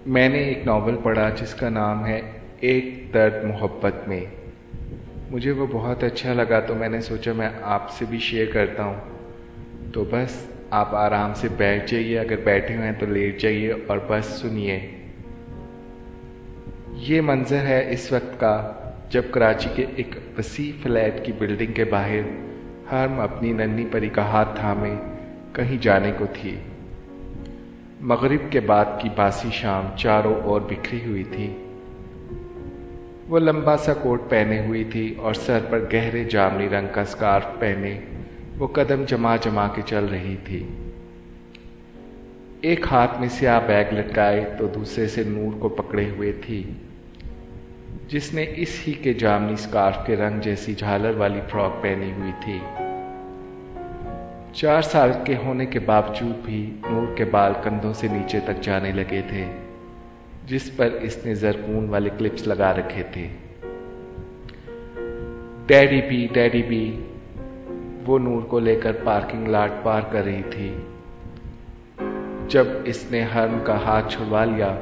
میں نے ایک ناول پڑھا جس کا نام ہے ایک درد محبت میں۔ مجھے وہ بہت اچھا لگا تو میں نے سوچا میں آپ سے بھی شیئر کرتا ہوں۔ تو بس آپ آرام سے بیٹھ جائیے، اگر بیٹھے ہوئے ہیں تو لیٹ جائیے اور بس سنیے۔ یہ منظر ہے اس وقت کا جب کراچی کے ایک وسیع فلیٹ کی بلڈنگ کے باہر ہرم اپنی ننھی پری کا ہاتھ تھامے کہیں جانے کو تھی۔ مغرب کے بعد کی باسی شام چاروں اور بکھری ہوئی تھی۔ وہ لمبا سا کوٹ پہنے ہوئی تھی اور سر پر گہرے جامنی رنگ کا سکارف پہنے وہ قدم جما جما کے چل رہی تھی۔ ایک ہاتھ میں سیاہ بیگ لٹکائے تو دوسرے سے نور کو پکڑے ہوئے تھی، جس نے اس ہی کے جامنی سکارف کے رنگ جیسی جھالر والی فراک پہنی ہوئی تھی۔ 4 سال کے ہونے کے باوجود بھی نور کے بال کندھوں سے نیچے تک جانے لگے تھے، جس پر اس نے زرکون والے کلپس لگا رکھے تھے۔ ڈیڈی بھی وہ نور کو لے کر پارکنگ لاٹ پار کر رہی تھی جب اس نے ہرم کا ہاتھ چھڑوا لیا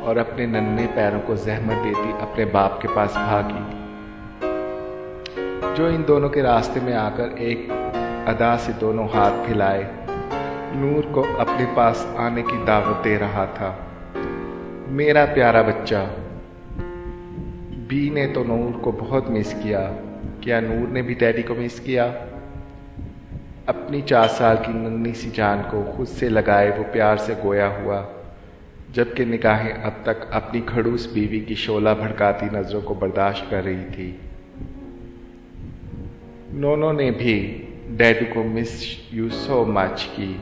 اور اپنے ننھے پیروں کو زحمت دیتی اپنے باپ کے پاس بھاگی، جو ان دونوں کے راستے میں آ کر ایک ادا سے دونوں ہاتھ پھیلائے نور کو اپنے پاس آنے کی دعوت دے رہا تھا۔ میرا پیارا بچہ۔ بی نے تو نور کو بہت مس کیا۔ کیا نور نے بھی ڈیڈی کو مس کیا؟ اپنی 4 سال کی ننھی سی جان کو خود سے لگائے وہ پیار سے گویا ہوا، جبکہ نگاہیں اب تک اپنی کھڑوس بیوی کی شعلہ بھڑکاتی نظروں کو برداشت کر رہی تھی۔ نونو نے بھی ڈیڈی کو مس یو سو مچ کی۔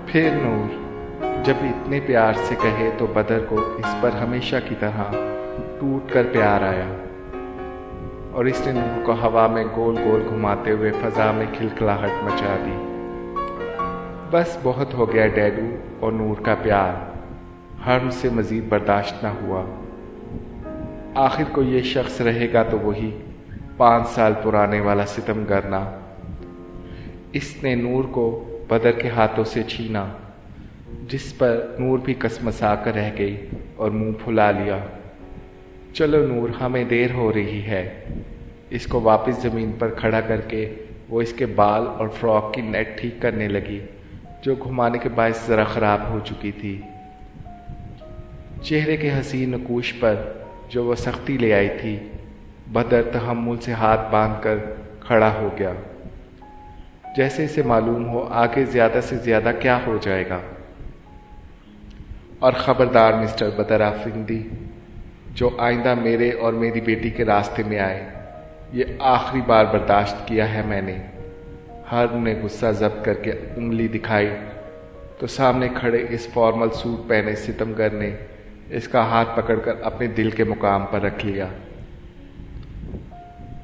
پھر نور جب اتنے پیار سے کہے تو بدر کو اس پر ہمیشہ کی طرح ٹوٹ کر پیار آیا اور اس نے نور کو ہوا میں گول گول گھماتے ہوئے فضا میں کھلکھلاہٹ مچا دی۔ بس بہت ہو گیا ڈیڈو اور نور کا پیار، ہرم سے مزید برداشت نہ ہوا۔ آخر کو یہ شخص رہے گا تو وہی 5 سال پرانے والا ستم گرنا۔ اس نے نور کو بدر کے ہاتھوں سے چھینا، جس پر نور بھی کسمسا کر رہ گئی اور منہ پھلا لیا۔ چلو نور، ہمیں دیر ہو رہی ہے۔ اس کو واپس زمین پر کھڑا کر کے وہ اس کے بال اور فراک کی نیٹ ٹھیک کرنے لگی، جو گھمانے کے باعث ذرا خراب ہو چکی تھی۔ چہرے کے حسین نقوش پر جو وہ سختی لے آئی تھی، بدر تحمل سے ہاتھ باندھ کر کھڑا ہو گیا، جیسے اسے معلوم ہو آگے زیادہ سے زیادہ کیا ہو جائے گا۔ اور خبردار مسٹر بدر آفندی، جو آئندہ میرے اور میری بیٹی کے راستے میں آئے، یہ آخری بار برداشت کیا ہے میں نے۔ ہرم نے غصہ ضبط کر کے انگلی دکھائی تو سامنے کھڑے اس فارمل سوٹ پہنے ستمگر نے اس کا ہاتھ پکڑ کر اپنے دل کے مقام پر رکھ لیا۔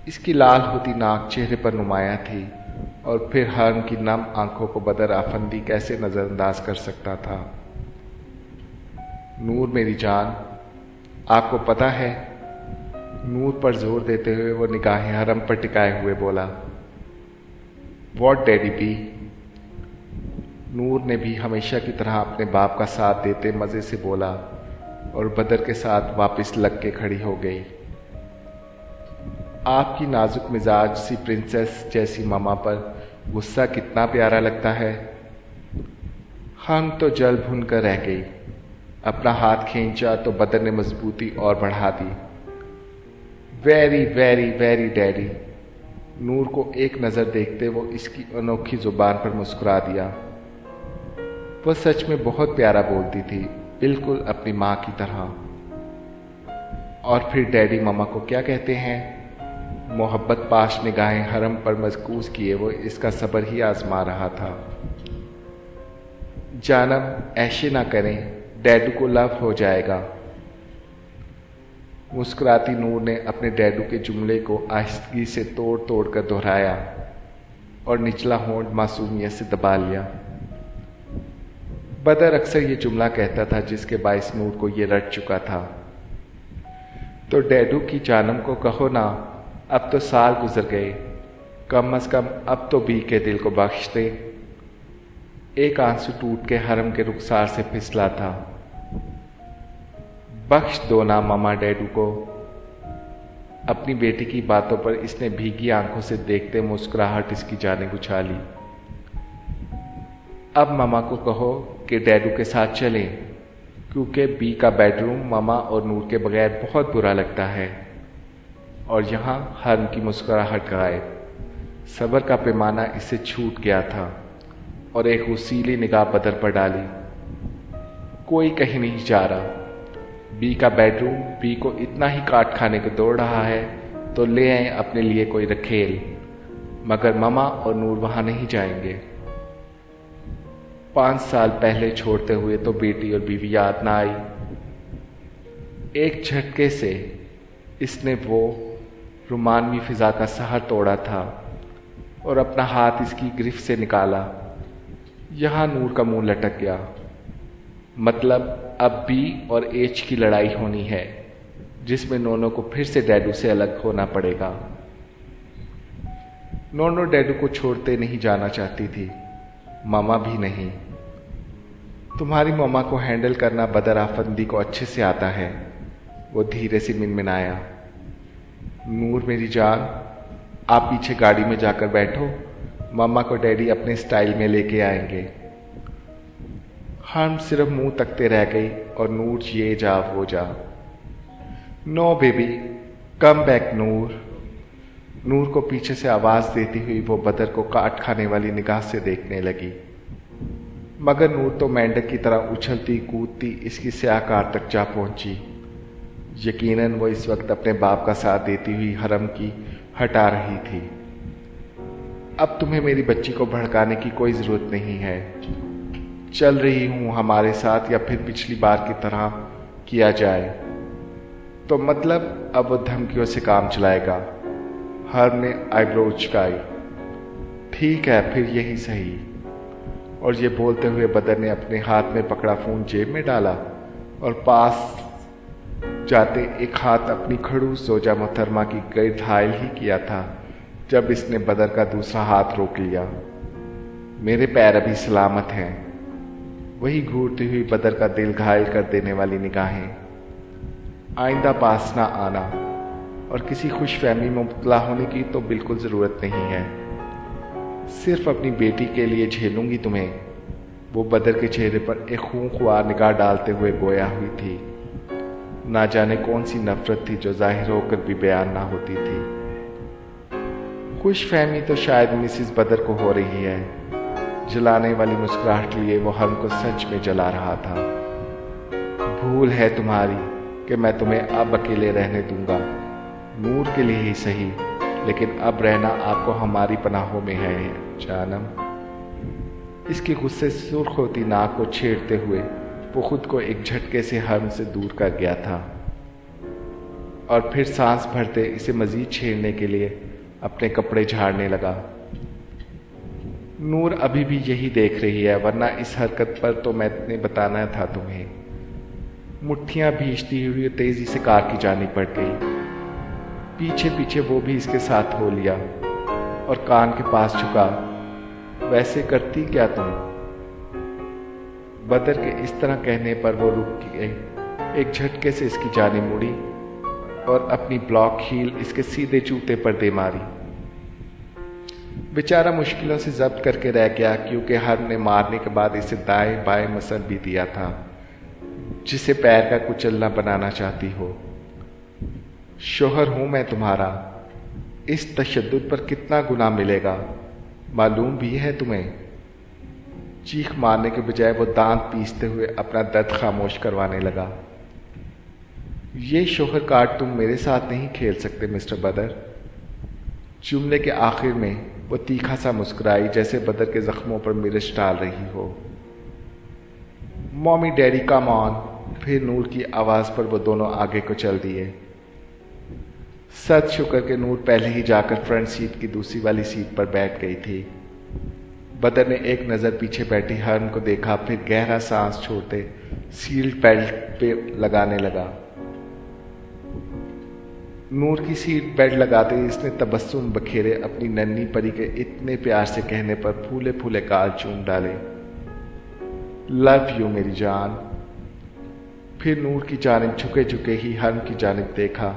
اس کی لال ہوتی ناک چہرے پر نمایاں تھی، اور پھر ہرم کی نم آنکھوں کو بدر آفندی کیسے نظر انداز کر سکتا تھا۔ نور میری جان، آپ کو پتہ ہے؟ نور پر زور دیتے ہوئے وہ نگاہیں حرم پر ٹکائے ہوئے بولا۔ What daddy be? نور نے بھی ہمیشہ کی طرح اپنے باپ کا ساتھ دیتے مزے سے بولا اور بدر کے ساتھ واپس لگ کے کھڑی ہو گئی۔ آپ کی نازک مزاج سی پرنسس جیسی ماما پر غصہ کتنا پیارا لگتا ہے۔ ہم تو جل بھن کر رہ گئی۔ اپنا ہاتھ کھینچا تو بدر نے مضبوطی اور بڑھا دی۔ Very very very daddy. Noor کو ایک نظر دیکھتے وہ اس کی انوکھی زبان پر مسکرا دیا۔ وہ سچ میں بہت پیارا بولتی تھی، بالکل اپنی ماں کی طرح۔ اور پھر ڈیڈی ماما کو کیا کہتے ہیں؟ محبت پاش نگاہیں حرم پر مرکوز کیے وہ اس کا صبر ہی آزما رہا تھا۔ جانم ایشے نہ کریں، ڈیڈو کو لو ہو جائے گا۔ مسکراتی نور نے اپنے ڈیڈو کے جملے کو آہستگی سے توڑ توڑ کر دہرایا اور نچلا ہونٹ معصومیت سے دبا لیا۔ بدر اکثر یہ جملہ کہتا تھا جس کے باعث نور کو یہ رٹ چکا تھا۔ تو ڈیڈو کی جانم کو کہو نا، اب تو سال گزر گئے، کم از کم اب تو بی کے دل کو بخش دے۔ ایک آنسو ٹوٹ کے حرم کے رخسار سے پھسلا تھا۔ बख्श दो ना मामा डैडू को। अपनी बेटी की बातों पर इसने भीगी आंखों से देखते मुस्कुराहट इसकी जानिब उछाली। अब मामा को कहो कि डैडू के साथ चलें, क्योंकि बी का बेडरूम मामा और नूर के बगैर बहुत बुरा लगता है। और यहाँ हर्म की मुस्कुराहट गायब। सब्र का पैमाना इससे छूट गया था और एक उसीली निगाह बदर पर डाली। कोई कहीं नहीं जा रहा। बी का बेडरूम बी को इतना ही काट खाने को दौड़ रहा है तो ले आए अपने लिए कोई रखेल, मगर मामा और नूर वहां नहीं जाएंगे। 5 साल पहले छोड़ते हुए तो बेटी और बीवी याद ना आई। एक झटके से इसने वो रोमानवी फिजा का सहर तोड़ा था और अपना हाथ इसकी गिरफ्त से निकाला। यहां नूर का मुंह लटक गया। मतलब अब बी और एच की लड़ाई होनी है, जिसमें नोनो को फिर से डैडू से अलग होना पड़ेगा। नोनो डैडू को छोड़ते नहीं जाना चाहती थी, मामा भी नहीं। तुम्हारी मामा को हैंडल करना बदर आफंदी को अच्छे से आता है, वो धीरे से मिनमिनाया। नूर मेरी जान, आप पीछे गाड़ी में जाकर बैठो, मामा को डैडी अपने स्टाइल में लेके आएंगे। हम सिर्फ मुंह तकते रह गई और नूर ये जा वो जा। नो बेबी, कम बैक नूर। नूर को पीछे से आवाज देती हुई वो बदर को काट खाने वाली निगाह से देखने लगी, मगर नूर तो मेंढक की तरह उछलती कूदती इसकी स्याहकार तक जा पहुंची। यकीनन वो इस वक्त अपने बाप का साथ देती हुई हरम की हटा रही थी। अब तुम्हें मेरी बच्ची को भड़काने की कोई जरूरत नहीं है। चल रही हूं हमारे साथ या फिर पिछली बार की तरह किया जाए। तो मतलब अब वो धमकियों से काम चलाएगा। हर ने आईब्रो उचकाई। ठीक है, फिर यही सही। और ये बोलते हुए बदर ने अपने हाथ में पकड़ा फोन जेब में डाला और पास जाते एक हाथ अपनी खड़ूस जोजा मोहतरमा की गिर्द हायल ही किया था जब इसने बदर का दूसरा हाथ रोक लिया। मेरे पैर अभी सलामत हैं। वही घूरती हुई बदर का दिल घायल कर देने वाली निगाहें। आइंदा पास ना आना और किसी खुशफहमी में मुब्तला होने की तो बिल्कुल जरूरत नहीं है। सिर्फ अपनी बेटी के लिए झेलूंगी तुम्हें। वो बदर के चेहरे पर एक खूंखार निगाह डालते हुए गोया हुई थी। ना जाने कौन सी नफरत थी जो जाहिर होकर भी बयान ना होती थी। खुशफहमी तो शायद मिसिस बदर को हो रही है। जलाने वाली मुस्कुराहट लिए वो हर्म को सच में जला रहा था। भूल है तुम्हारी कि मैं तुम्हें अब अकेले रहने दूंगा, नूर के लिए ही सही, लेकिन अब रहना आपको हमारी पनाहों में है जानम। इसके गुस्से से सुर्ख होती नाक को छेड़ते हुए वो खुद को एक झटके से हर्म से दूर कर गया था और फिर सांस भरते इसे मजीद छेड़ने के लिए अपने कपड़े झाड़ने लगा। नूर अभी भी यही देख रही है, वरना इस हरकत पर तो मैंने बताना था तुम्हें। मुट्ठियां भींचती हुई तेजी से कार की जानी पड़ गई। पीछे पीछे वो भी इसके साथ हो लिया और कान के पास झुका। वैसे करती क्या तुम? बदर के इस तरह कहने पर वो रुक गई। एक झटके से इसकी जानी मुड़ी और अपनी ब्लॉक हील इसके सीधे जूते पर दे मारी। बेचारा मुश्किलों से जब्त करके रह गया, क्योंकि हर ने मारने के बाद इसे दाएं बाएं मसल भी दिया था, जिसे पैर का कुचलना बनाना चाहती हो। शोहर हूं मैं तुम्हारा, इस तशद्दुद पर कितना गुनाह मिलेगा मालूम भी है तुम्हें? चीख मारने के बजाय वो दांत पीसते हुए अपना दर्द खामोश करवाने लगा। ये शोहर कार्ड तुम मेरे साथ नहीं खेल सकते मिस्टर बदर। जुमले के आखिर में वो तीखा सा मुस्कुराई, जैसे बदर के जख्मों पर मिर्च डाल रही हो। Mommy daddy come on. फिर नूर की आवाज पर वो दोनों आगे को चल दिए। सद शुक्र के नूर पहले ही जाकर फ्रंट सीट की दूसरी वाली सीट पर बैठ गई थी। बदर ने एक नजर पीछे बैठी हर्म को देखा, फिर गहरा सांस छोड़ते सीट बेल्ट पे लगाने लगा। नूर की सीट बेल्ट लगाते ही इसने तबस्सुम बखेरे अपनी नन्ही परी के इतने प्यार से कहने पर फूले फूले गाल चूम डाले। लव यू मेरी जान। फिर नूर की जानिब झुके झुके ही हरम की जानिब देखा,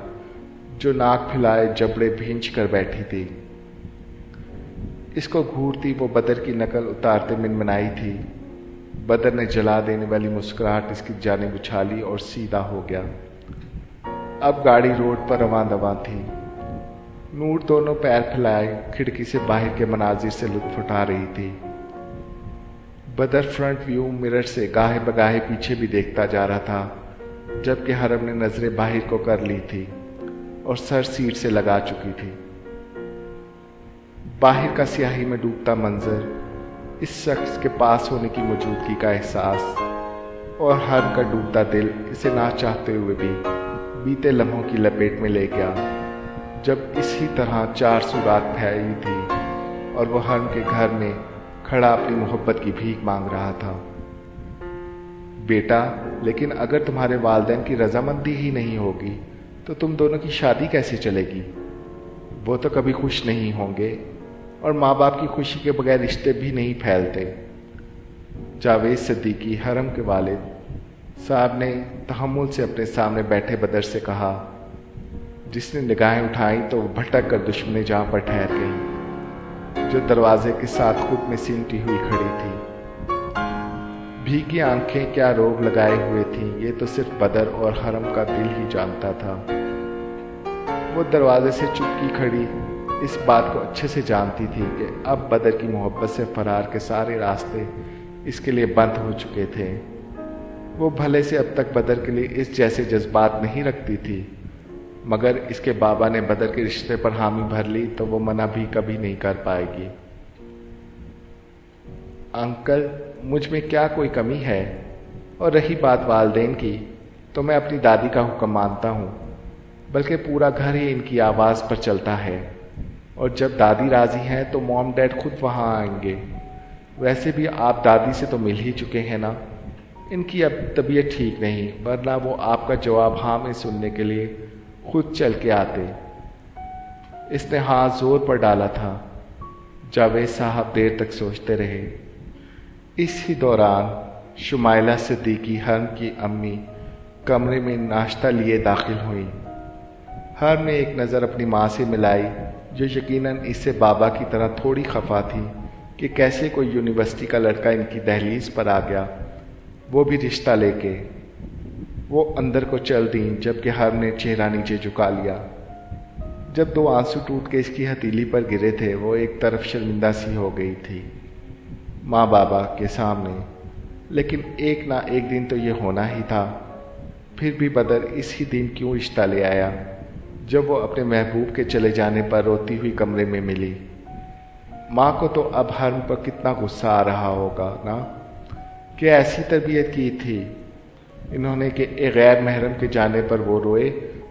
जो नाक फैलाए जबड़े भींच कर बैठी थी। इसको घूरती वो बदर की नकल उतारते मिनमिनाई थी। बदर ने जला देने वाली मुस्कुराहट इसकी जानिब उछाली और सीधा हो गया। अब गाड़ी रोड पर रवां दवां थी। नूर दोनों पैर फैलाए खिड़की से बाहर के मनाजिर से लुत्फ उठा रही थी। बदर फ्रंट व्यू मिरर से गाहे बगाहे पीछे भी देखता जा रहा था, जबकि हरम ने नजरें बाहर को कर ली थी और सर सीट से लगा चुकी थी। बाहर का स्याही में डूबता मंजर, इस शख्स के पास होने की मौजूदगी का एहसास और हरम का डूबता दिल इसे ना चाहते हुए भी बीते लम्हों की लपेट में ले गया, जब इसी तरह 4 सुरात फैली थी और वह हरम के घर में खड़ा अपनी मोहब्बत की भीख मांग रहा था। बेटा, लेकिन अगर तुम्हारे वालिदैन की रजामंदी ही नहीं होगी तो तुम दोनों की शादी कैसे चलेगी? वो तो कभी खुश नहीं होंगे और माँ बाप की खुशी के बगैर रिश्ते भी नहीं फैलते। जावेद सिद्दीकी हरम के वालिद साहब ने तहम्मुल से अपने सामने बैठे बदर से कहा, जिसने निगाहें उठाई तो वो भटक कर दुश्मनी जहां पर ठहर गई, जो दरवाजे के साथ खुद में सिमटी हुई खड़ी थी। भीगी आंखें क्या रोग लगाए हुए थीं, ये तो सिर्फ बदर और हरम का दिल ही जानता था। वो दरवाजे से चुपकी खड़ी इस बात को अच्छे से जानती थी कि अब बदर की मोहब्बत से फरार के सारे रास्ते इसके लिए बंद हो चुके थे। वो भले से अब तक बदर के लिए इस जैसे जज्बात नहीं रखती थी, मगर इसके बाबा ने बदर के रिश्ते पर हामी भर ली तो वो मना भी कभी नहीं कर पाएगी। अंकल, मुझ में क्या कोई कमी है? और रही बात वालदेन की, तो मैं अपनी दादी का हुक्म मानता हूँ, बल्कि पूरा घर ही इनकी आवाज़ पर चलता है। और जब दादी राजी हैं तो मॉम डैड खुद वहाँ आएंगे। वैसे भी आप दादी से तो मिल ही चुके हैं ना। इनकी अब तबीयत ठीक नहीं, वरना वो आपका जवाब हाँ में सुनने के लिए खुद चल के आते। इसने हाथ जोर पर डाला था। जावेद साहब देर तक सोचते रहे। इसी दौरान शुमाइला सिद्दीकी हरम की अम्मी कमरे में नाश्ता लिए दाखिल हुई। हरम ने एक नज़र अपनी माँ से मिलाई, जो यकीनन इससे बाबा की तरह थोड़ी खफा थी कि कैसे कोई यूनिवर्सिटी का लड़का इनकी दहलीज पर आ गया, वो भी रिश्ता लेके। वो अंदर को चल दी, जबकि हरम ने चेहरा नीचे झुका लिया। जब 2 आंसू टूट के इसकी हथेली पर गिरे थे, वो एक तरफ शर्मिंदा सी हो गई थी माँ बाबा के सामने, लेकिन एक ना एक दिन तो ये होना ही था। फिर भी बदर इसी दिन क्यों रिश्ता ले आया, जब वो अपने महबूब के चले जाने पर रोती हुई कमरे में मिली। माँ को तो अब हरम पर कितना गुस्सा आ रहा होगा ना, कि ऐसी तरबियत की थी इन्होंने कि एक गैर महरम के जाने पर वो रोए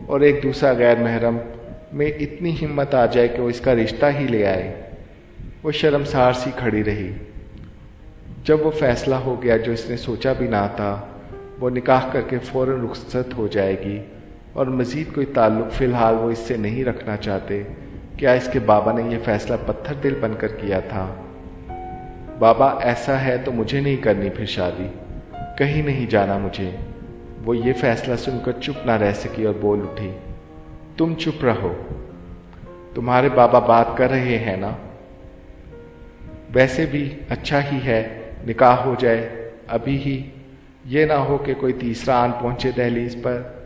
और एक दूसरा गैर महरम में इतनी हिम्मत आ जाए कि वो इसका रिश्ता ही ले आए। वो शर्मसार सी खड़ी रही। जब वो फैसला हो गया जो इसने सोचा भी ना था, वो निकाह करके फौरन रुखसत हो जाएगी और मज़ीद कोई ताल्लुक़ फ़िलहाल वो इससे नहीं रखना चाहते। क्या इसके बाबा ने यह फैसला पत्थर दिल बनकर किया था? बाबा, ऐसा है तो मुझे नहीं करनी फिर शादी, कहीं नहीं जाना मुझे। वो ये फैसला सुनकर चुप ना रह सकी और बोल उठी, तुम चुप रहो, तुम्हारे बाबा बात कर रहे हैं ना। वैसे भी अच्छा ही है निकाह हो जाए अभी ही, ये ना हो कि कोई तीसरा आन पहुंचे दहलीज पर।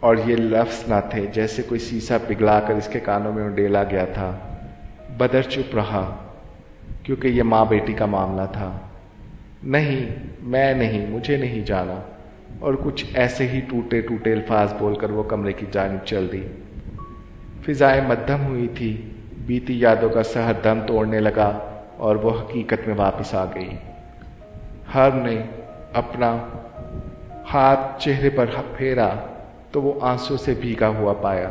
और ये लफ्ज़ ना थे जैसे कोई सीसा पिघला कर इसके कानों में उंडेला गया था। बदर चुप रहा, क्योंकि ये माँ बेटी का मामला था। नहीं, मैं नहीं, मुझे नहीं जाना। और कुछ ऐसे ही टूटे टूटे अल्फाज बोलकर वो कमरे की जानिब चल दी। फिजाएं मध्यम हुई थी, बीती यादों का सहर दम तोड़ने लगा और वो हकीकत में वापस आ गई। हरम ने अपना हाथ चेहरे पर फेरा तो वो आंसू से भीगा हुआ पाया।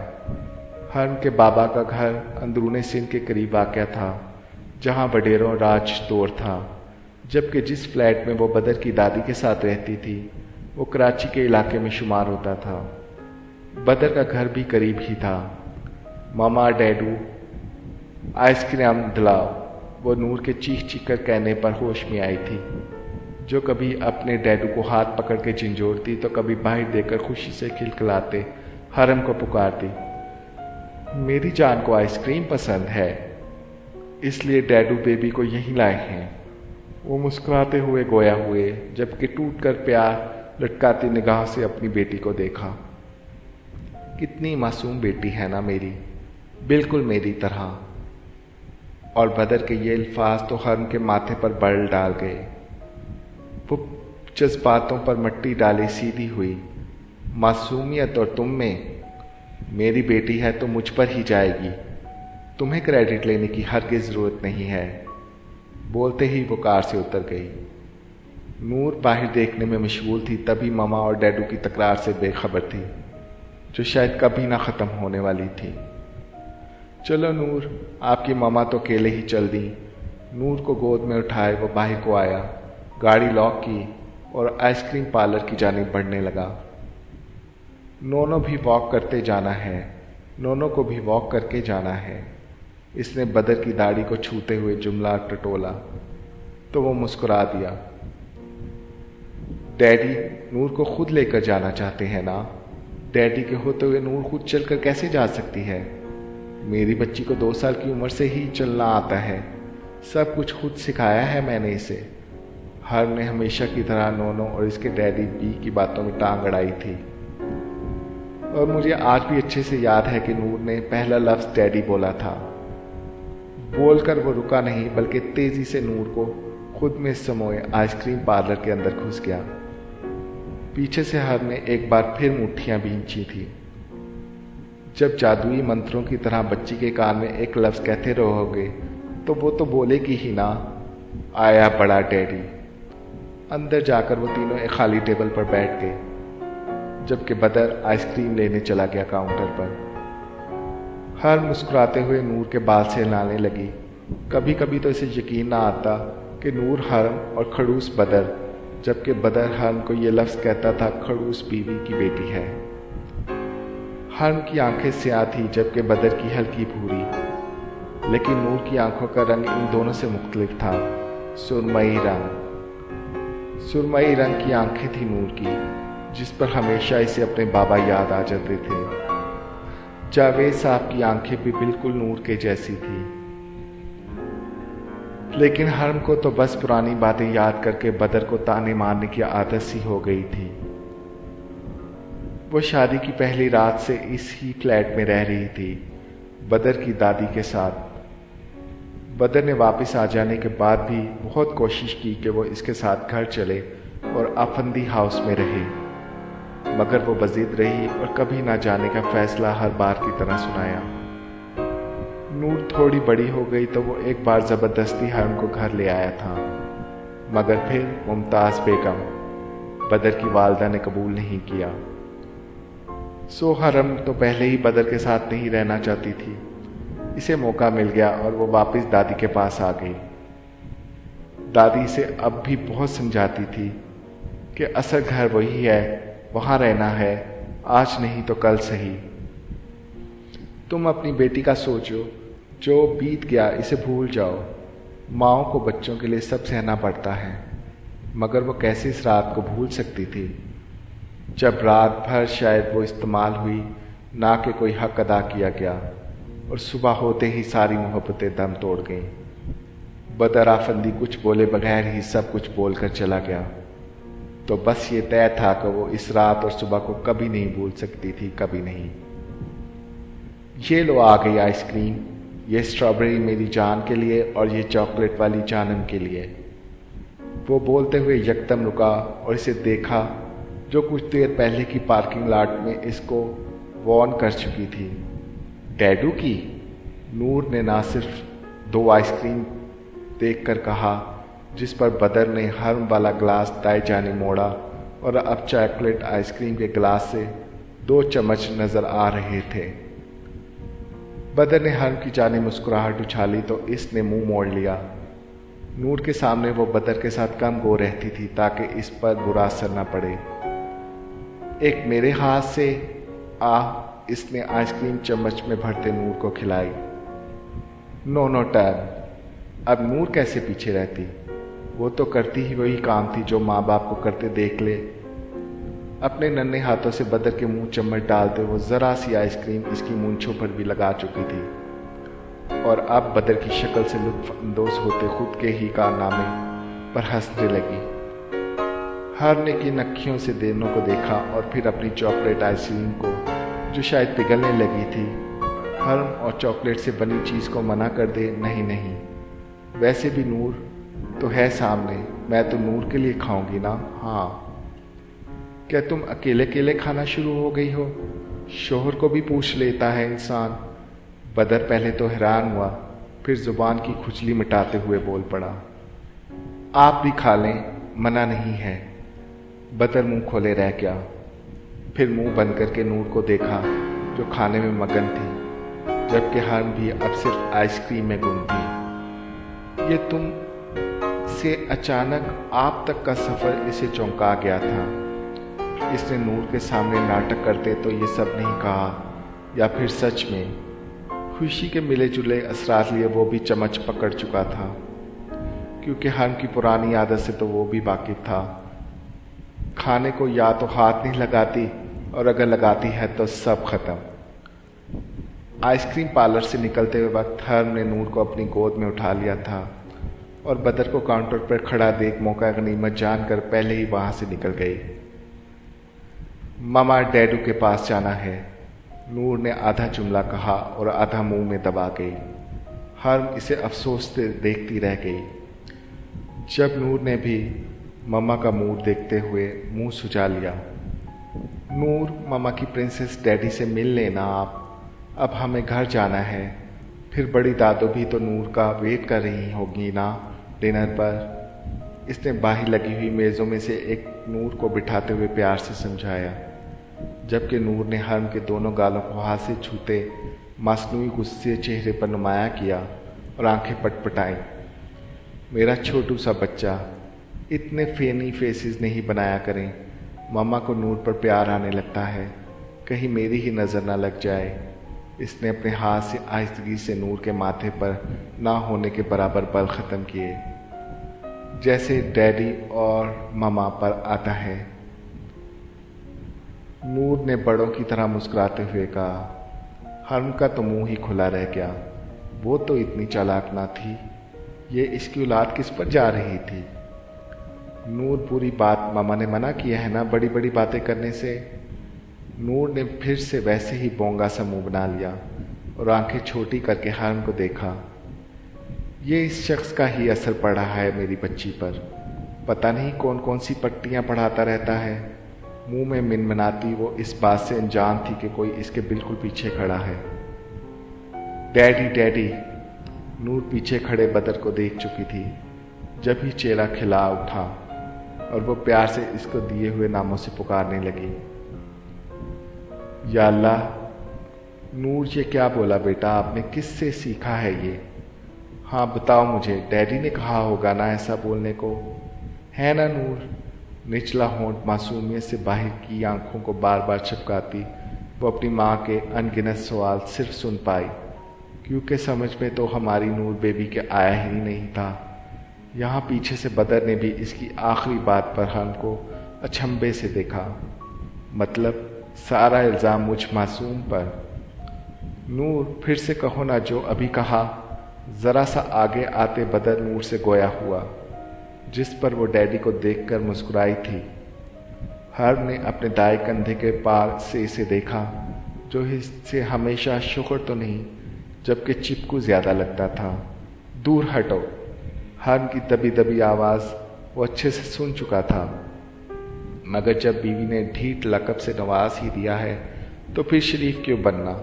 हरम के बाबा का घर अंदरूने सिंध के करीब वाक़या था, जहाँ वडेरों राज दौर था, जबकि जिस फ्लैट में वो बदर की दादी के साथ रहती थी वो कराची के इलाके में शुमार होता था। बदर का घर भी करीब ही था। मामा डैडू आइसक्रीम दिलाओ, वो नूर के चीख चीख कर कहने पर होश में आई थी, जो कभी अपने डैडू को हाथ पकड़ के झिंझोड़ती तो कभी बाहर देकर खुशी से खिलखिलाते हरम को पुकारती, मेरी जान को आइसक्रीम पसंद है, इसलिए डैडू बेबी को यहीं लाए हैं। वो मुस्कुराते हुए गोया हुए, जबकि टूट कर प्यार लटकाती निगाह से अपनी बेटी को देखा। कितनी मासूम बेटी है ना मेरी, बिल्कुल मेरी तरह। और बदर के ये अल्फाज तो हरम के माथे पर बल डाल गए। वो जज्बातों पर मिट्टी डाली सीधी हुई। मासूमियत और तुम में, मेरी बेटी है तो मुझ पर ही जाएगी, तुम्हें क्रेडिट लेने की हरगिज़ ज़रूरत नहीं है। बोलते ही वो कार से उतर गई। नूर बाहर देखने में मशगूल थी, तभी मामा और डैडू की तकरार से बेखबर थी, जो शायद कभी ना ख़त्म होने वाली थी। चलो नूर, आपकी मामा तो अकेले ही चल दी। नूर को गोद में उठाए वो बाहर को आया, गाड़ी लॉक की और आइसक्रीम पार्लर की जानिब बढ़ने लगा। नोनो भी वॉक करते जाना है, नोनो को भी वॉक करके जाना है, इसने बदर की दाढ़ी को छूते हुए जुमला टटोला तो वो मुस्कुरा दिया। डैडी नूर को खुद लेकर जाना चाहते हैं ना? डैडी के होते हुए नूर खुद चलकर कैसे जा सकती है? मेरी बच्ची को 2 साल की उम्र से ही चलना आता है, सब कुछ खुद सिखाया है मैंने इसे। हर ने हमेशा की तरह नोनो और इसके डैडी बी की बातों में टांग अड़ाई थी, और मुझे आज भी अच्छे से याद है कि नूर ने पहला लफ्ज़ डैडी बोला था। बोलकर वो रुका नहीं, बल्कि तेजी से नूर को खुद में समोए आइसक्रीम पार्लर के अंदर घुस गया। पीछे से हर ने एक बार फिर मुट्ठियां भींची थी। जब जादुई मंत्रों की तरह बच्ची के कान में एक लफ्ज़ कहते रहोगे तो वो तो बोलेगी ही ना, आया बड़ा डैडी। अंदर जाकर वो तीनों एक खाली टेबल पर बैठ गए, जबकि बदर आइसक्रीम लेने चला गया काउंटर पर। हर मुस्कुराते हुए नूर के बाल से हिलाने लगी। कभी कभी तो इसे यकीन ना आता कि नूर हरम और खड़ूस बदर, जबकि बदर हरम को ये लफ्ज़ कहता था खड़ूस बीवी की बेटी है। हरम की आंखें स्याह थी, जबकि बदर की हल्की भूरी, लेकिन नूर की आंखों का रंग इन दोनों से मुख्तलिफ था, सुरमई रंग। सुरमई रंग की आंखें थी नूर की, जिस पर हमेशा इसे अपने बाबा याद आ जाते थे। जावेद साहब की आंखें भी बिल्कुल नूर के जैसी थी, लेकिन हरम को तो बस पुरानी बातें याद करके बदर को ताने मारने की आदत सी हो गई थी। वो शादी की पहली रात से इस ही फ्लैट में रह रही थी, बदर की दादी के साथ। बदर ने वापस आ जाने के बाद भी बहुत कोशिश की कि वो इसके साथ घर चले और अफंदी हाउस में रहे, मगर वो बज़िद रही और कभी ना जाने का फैसला हर बार की तरह सुनाया। नूर थोड़ी बड़ी हो गई तो वो एक बार ज़बरदस्ती हरम को घर ले आया था, मगर फिर मुमताज़ बेगम, बदर की वालदा ने कबूल नहीं किया। सो हरम तो पहले ही बदर के साथ नहीं रहना चाहती थी। इसे मौका मिल गया और वो वापस दादी के पास आ गई। दादी इसे अब भी बहुत समझाती थी कि असल घर वही है, वहाँ रहना है, आज नहीं तो कल सही। तुम अपनी बेटी का सोचो, जो बीत गया इसे भूल जाओ। माँओं को बच्चों के लिए सब सहना पड़ता है, मगर वो कैसे इस रात को भूल सकती थी, जब रात भर शायद वो इस्तेमाल हुई, ना कि कोई हक अदा किया गया, और सुबह होते ही सारी मोहब्बतें दम तोड़ गईं। बदर आफंदी कुछ बोले बगैर ही सब कुछ बोलकर चला गया। तो बस ये तय था कि वो इस रात और सुबह को कभी नहीं भूल सकती थी, कभी नहीं। ये लो आ गई आइसक्रीम, ये स्ट्रॉबेरी मेरी जान के लिए और ये चॉकलेट वाली जानम के लिए। वो बोलते हुए यकदम रुका और इसे देखा, जो कुछ देर पहले की पार्किंग लॉट में इसको वॉर्न कर चुकी थी। डैडू की? नूर ने ना सिर्फ 2 आइसक्रीम देखकर कहा, जिस पर बदर ने हरम वाला ग्लास दाएं जाने मोड़ा और अब चॉकलेट आइसक्रीम के ग्लास से 2 चम्मच नजर आ रहे थे। बदर ने हरम की जाने मुस्कुराहट उछाली तो इसने मुंह मोड़ लिया। नूर के सामने वो बदर के साथ कम गो रहती थी ताकि इस पर बुरा असर न पड़े। एक मेरे हाथ से इसने आइसक्रीम चम्मच में भरते नूर को खिलाई। No turn. अब नूर कैसे पीछे रहती? वो तो करती ही वही काम थी जो माँ बाप को करते देख ले। अपने नन्हे हाथों से बदर के मुंह चम्मच डालते वो जरा सी आइसक्रीम इसकी मूंछों पर भी लगा चुकी थी और अब बदर की शक्ल से लुत्फ अंदोज होते खुद के ही कारनामे पर हंसने लगी। हर ने की नक्खियों से दोनों को देखा और फिर अपनी चॉकलेट आइसक्रीम को जो शायद पिघलने लगी थी। हर और चॉकलेट से बनी चीज़ को मना कर दे, नहीं नहीं, वैसे भी नूर तो है सामने, मैं तो नूर के लिए खाऊंगी ना। हाँ, क्या तुम अकेले अकेले खाना शुरू हो गई हो? शोहर को भी पूछ लेता है इंसान। बदर पहले तो हैरान हुआ, फिर जुबान की खुजली मिटाते हुए बोल पड़ा, आप भी खा लें, मना नहीं है। बदर मुंह खोले रह गया, फिर मुंह बंद करके नूर को देखा जो खाने में मगन थी, जबकि हरम भी अब सिर्फ आइसक्रीम में गुम थी। ये तुम से अचानक आप तक का सफ़र इसे चौंका गया था। इसने नूर के सामने नाटक करते तो ये सब नहीं कहा, या फिर सच में खुशी के मिले जुले असरात लिए वो भी चमच पकड़ चुका था, क्योंकि हरम की पुरानी आदत से तो वो भी वाकिफ था। खाने को या तो हाथ नहीं लगाती और अगर लगाती है तो सब खत्म। आइसक्रीम पार्लर से निकलते हुए वक्त हरम ने नूर को अपनी गोद में उठा लिया था और बदर को काउंटर पर खड़ा देख मौका गनीमत जानकर पहले ही वहां से निकल गई। मामा डैडू के पास जाना है, नूर ने आधा जुमला कहा और आधा मुंह में दबा गई। हरम इसे अफसोस से देखती रह गई। जब नूर ने भी मम्मा का मूड देखते हुए मुंह सुजा लिया, नूर मामा की प्रिंसेस डैडी से मिल लेना आप, अब हमें घर जाना है। फिर बड़ी दादो भी तो नूर का वेट कर रही होगी ना डिनर पर। इसने बाहर लगी हुई मेज़ों में से एक नूर को बिठाते हुए प्यार से समझाया, जबकि नूर ने हरम के दोनों गालों को हाथ से छूते मसनूई गुस्से चेहरे पर नुमाया किया और आंखें पटपटाई। मेरा छोटू सा बच्चा, इतने फेनी फेसेस नहीं बनाया करें। मम्मा को नूर पर प्यार आने लगता है, कहीं मेरी ही नज़र ना लग जाए। इसने अपने हाथ से आहिस्तगी से नूर के माथे पर ना होने के बराबर बल ख़त्म किए, जैसे डैडी और मम्मा पर आता है। नूर ने बड़ों की तरह मुस्कुराते हुए कहा। हरम का तो मुंह ही खुला रह गया, वो तो इतनी चालाक ना थी, ये इसकी औलाद किस पर जा रही थी। नूर पूरी बात मामा ने मना किया है ना बड़ी बड़ी बातें करने से। नूर ने फिर से वैसे ही बोंगा सा मुंह बना लिया और आंखें छोटी करके हरम को देखा। ये इस शख्स का ही असर पड़ रहा है मेरी बच्ची पर, पता नहीं कौन कौन सी पट्टियां पढ़ाता रहता है। मुंह में मिनमिनाती वो इस बात से अनजान थी कि कोई इसके बिल्कुल पीछे खड़ा है। Daddy daddy. नूर पीछे खड़े बदर को देख चुकी थी जब ही चेहरा खिला उठा और वो प्यार से इसको दिए हुए नामों से पुकारने लगी। या अल्लाह, नूर ये क्या बोला बेटा, आपने किससे सीखा है ये? हाँ बताओ मुझे, डैडी ने कहा होगा ना ऐसा बोलने को, है ना नूर? निचला होंठ मासूमियत से बाहर की आंखों को बार बार चिपकाती वो अपनी माँ के अनगिनत सवाल सिर्फ सुन पाई, क्योंकि समझ में तो हमारी नूर बेबी के आया ही नहीं था। यहाँ पीछे से बदर ने भी इसकी आखिरी बात पर हमको अचंभे से देखा, मतलब सारा इल्ज़ाम मुझ मासूम पर। नूर फिर से कहो ना जो अभी कहा। ज़रा सा आगे आते बदर नूर से गोया हुआ, जिस पर वो डैडी को देखकर मुस्कुराई थी। हर ने अपने दाएं कंधे के पार से इसे देखा, जो इससे हमेशा शुक्र तो नहीं जबकि चिपकू ज़्यादा लगता था। दूर हटो। हर की दबी दबी आवाज़ वो अच्छे से सुन चुका था, मगर जब बीवी ने ढीठ लकब से नवाज ही दिया है तो फिर शरीफ क्यों बनना।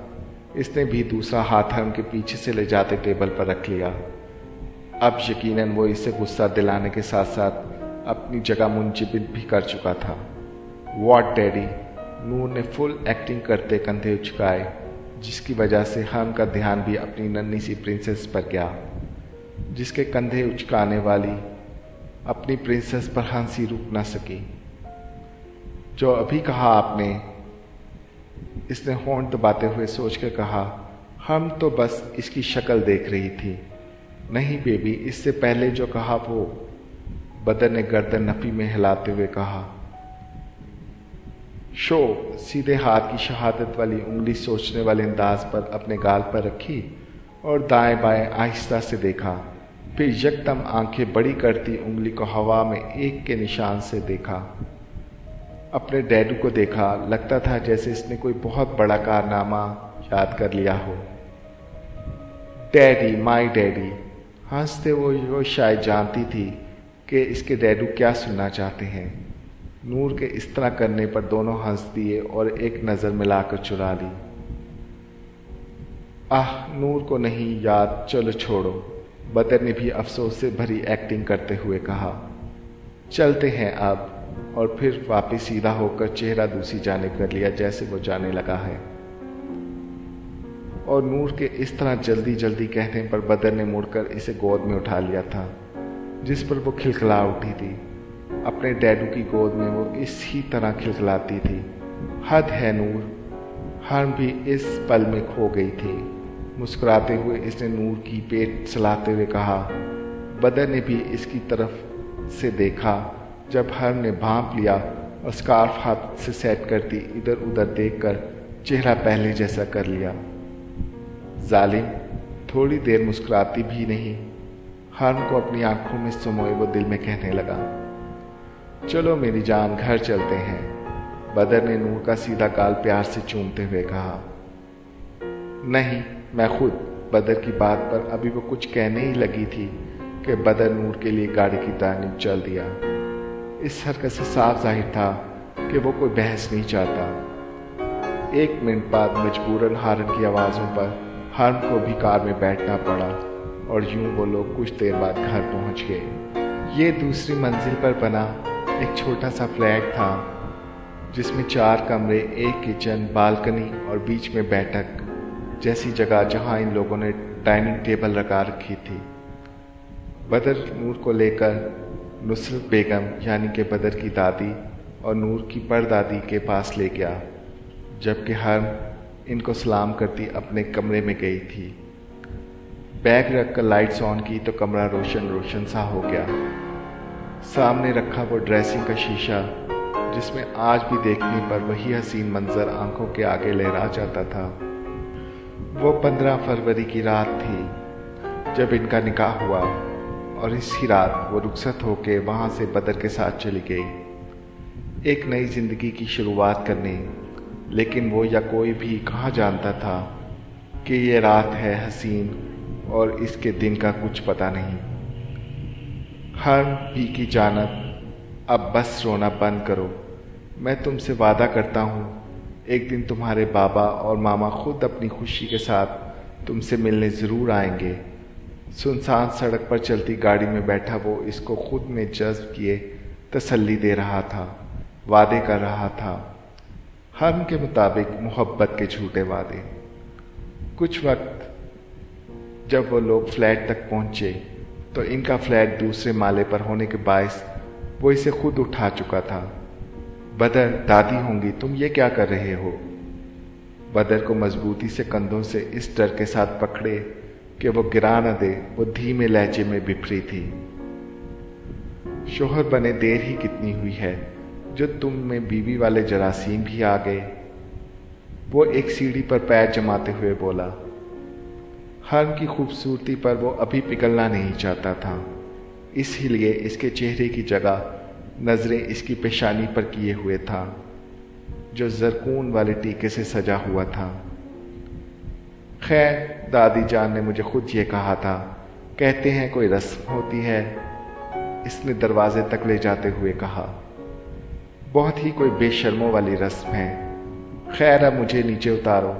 इसने भी दूसरा हाथ हरम के पीछे से ले जाते टेबल पर रख लिया। अब यकीनन वो इसे गुस्सा दिलाने के साथ साथ अपनी जगह मुंजबित भी कर चुका था। What daddy? नूर ने फुल एक्टिंग करते कंधे उचकाए, जिसकी वजह से हरम का ध्यान भी अपनी नन्ही सी प्रिंसेस पर गया, जिसके कंधे उचकाने वाली अपनी प्रिंसेस पर हंसी रुक न सकी। जो अभी कहा आपने? इसने होंठ दबाते हुए सोचकर कहा। हम तो बस इसकी शक्ल देख रही थी। नहीं बेबी, इससे पहले जो कहा वो। बदर ने गर्दन नफी में हिलाते हुए कहा। शो सीधे हाथ की शहादत वाली उंगली सोचने वाले अंदाज पर अपने गाल पर रखी और दाएं बाएं आहिस्ता से देखा। फिर यकदम आंखें बड़ी करती उंगली को हवा में एक के निशान से देखा। अपने डैडू को देखा। लगता था जैसे इसने कोई बहुत बड़ा कारनामा याद कर लिया हो। Daddy, my daddy. हंसते वो शायद जानती थी कि इसके डैडू क्या सुनना चाहते हैं। नूर के इस तरह करने पर दोनों हंस दिए और एक नज़र मिलाकर चुरा ली। नूर को नहीं याद, चलो छोड़ो, बदर ने भी अफसोस से भरी एक्टिंग करते हुए कहा। चलते हैं अब। और फिर वापस सीधा होकर चेहरा दूसरी जानिब कर लिया जैसे वो जाने लगा है। और नूर के इस तरह जल्दी जल्दी कहने पर बदर ने मुड़कर इसे गोद में उठा लिया था, जिस पर वो खिलखिला उठी थी। अपने डैडू की गोद में वो इसी तरह खिलखिलाती थी। हद है नूर। हर्म भी इस पल में खो गई थी। मुस्कुराते हुए इसने नूर की पेट चलाते हुए कहा। बदर ने भी इसकी तरफ से देखा। जब हर्म ने भांप लिया और स्कार्फ हाथ से सेट करती इधर उधर देखकर चेहरा पहले जैसा कर लिया। जालिम, थोड़ी देर मुस्कुराती भी नहीं। हर्म को अपनी आंखों में समोए वो दिल में कहने लगा, चलो मेरी जान, घर चलते हैं। बदर ने नूर का सीधा गाल प्यार से चूमते हुए कहा। नहीं, मैं खुद। बदर की बात पर अभी वो कुछ कहने ही लगी थी कि बदर नूर के लिए गाड़ी की जानिब चल दिया। इस हरकत से साफ जाहिर था कि वो कोई बहस नहीं चाहता। 1 मिनट बाद मजबूरन हारन की आवाज़ों पर हर्म को भी कार में बैठना पड़ा और यूं वो लोग कुछ देर बाद घर पहुंच गए। ये दूसरी मंजिल पर बना एक छोटा सा फ्लैट था जिसमें 4 कमरे, एक किचन, बालकनी और बीच में बैठक जैसी जगह जहां इन लोगों ने डाइनिंग टेबल लगा रखी थी। बदर नूर को लेकर नुसरत बेगम यानी कि बदर की दादी और नूर की परदादी के पास ले गया, जबकि हर्म इनको सलाम करती अपने कमरे में गई थी। बैग रखकर लाइट्स ऑन की तो कमरा रोशन रोशन सा हो गया। सामने रखा वो ड्रेसिंग का शीशा जिसमें आज भी देखने पर वही हसीन मंजर आंखों के आगे लहरा जाता था। वो 15 फरवरी की रात थी जब इनका निकाह हुआ और इसी रात वो रुखसत होके वहाँ से बदर के साथ चली गई एक नई जिंदगी की शुरुआत करने। लेकिन वो या कोई भी कहाँ जानता था कि ये रात है हसीन और इसके दिन का कुछ पता नहीं। हर्म भी की जानब, अब बस रोना बंद करो। मैं तुमसे वादा करता हूँ एक दिन तुम्हारे बाबा और मामा खुद अपनी खुशी के साथ तुमसे मिलने ज़रूर आएंगे। सुनसान सड़क पर चलती गाड़ी में बैठा वो इसको खुद में जज्ब किए तसल्ली दे रहा था, वादे कर रहा था। हर्म के मुताबिक मोहब्बत के झूठे वादे। कुछ वक्त जब वो लोग फ्लैट तक पहुंचे तो इनका फ्लैट दूसरे माले पर होने के बायस वो इसे खुद उठा चुका था। बदर, दादी होंगी, तुम ये क्या कर रहे हो? बदर को मजबूती से कंधों से इस डर के साथ पकड़े कि वो गिरा न दे, वो धीमे लहजे में बिफरी थी। शोहर बने देर ही कितनी हुई है जो तुम में बीवी वाले जरासीम भी आ गए। वो एक सीढ़ी पर पैर जमाते हुए बोला। हर्म की खूबसूरती पर वो अभी पिघलना नहीं चाहता था, इसलिए इसके चेहरे की जगह नजरें इसकी पेशानी पर किए हुए था जो जरकून वाले टीके से सजा हुआ था। खैर, दादी जान ने मुझे खुद ये कहा था, कहते हैं कोई रस्म होती है, इसने दरवाजे तक ले जाते हुए कहा। बहुत ही कोई बेशर्मों वाली रस्म है। खैर, अब मुझे नीचे उतारो।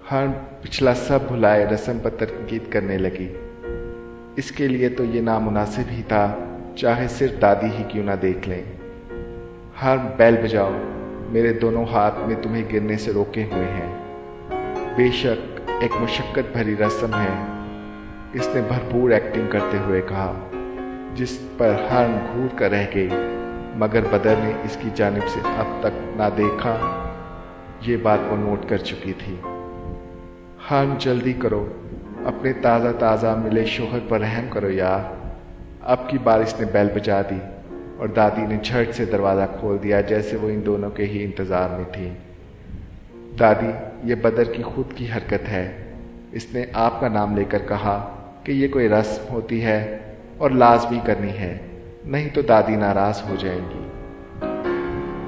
हर्म पिछला सब भुलाए रस्म पर तनकीद करने लगी। इसके लिए तो ये नामुनासिब ही था, चाहे सिर्फ दादी ही क्यों ना देख लें। हर्म, बेल बजाओ, मेरे दोनों हाथ में तुम्हें गिरने से रोके हुए हैं। बेशक एक मुशक्कत भरी रस्म है, इसने भरपूर एक्टिंग करते हुए कहा, जिस पर हर्म घूर कर रह गई। मगर बदर ने इसकी जानिब से अब तक ना देखा, ये बात वो नोट कर चुकी थी। हर्म, जल्दी करो, अपने ताज़ा ताज़ा मिले शोहर पर रहम करो यार। अब की बार इसने बेल बजा दी और दादी ने झट से दरवाज़ा खोल दिया, जैसे वो इन दोनों के ही इंतज़ार में थी। दादी, ये बदर की खुद की हरकत है। इसने आपका नाम लेकर कहा कि ये कोई रस्म होती है और लाजमी करनी है, नहीं तो दादी नाराज़ हो जाएंगी।